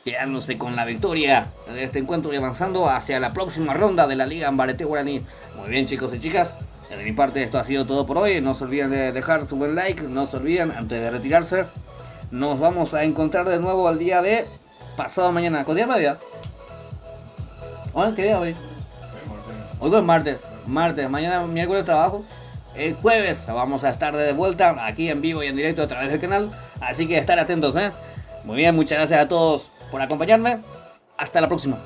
quedándose con la victoria de este encuentro y avanzando hacia la próxima ronda de la Liga Ambarete Guaraní. Muy bien, chicos y chicas. De mi parte esto ha sido todo por hoy. No se olviden de dejar su buen like. No se olviden antes de retirarse. Nos vamos a encontrar de nuevo al día de pasado mañana. ¿Cuál día es día? ¿Hoy? ¿Qué día hoy? Hoy es martes. Mañana miércoles trabajo. El jueves vamos a estar de vuelta aquí en vivo y en directo a través del canal. Así que estar atentos, Muy bien, muchas gracias a todos por acompañarme. Hasta la próxima.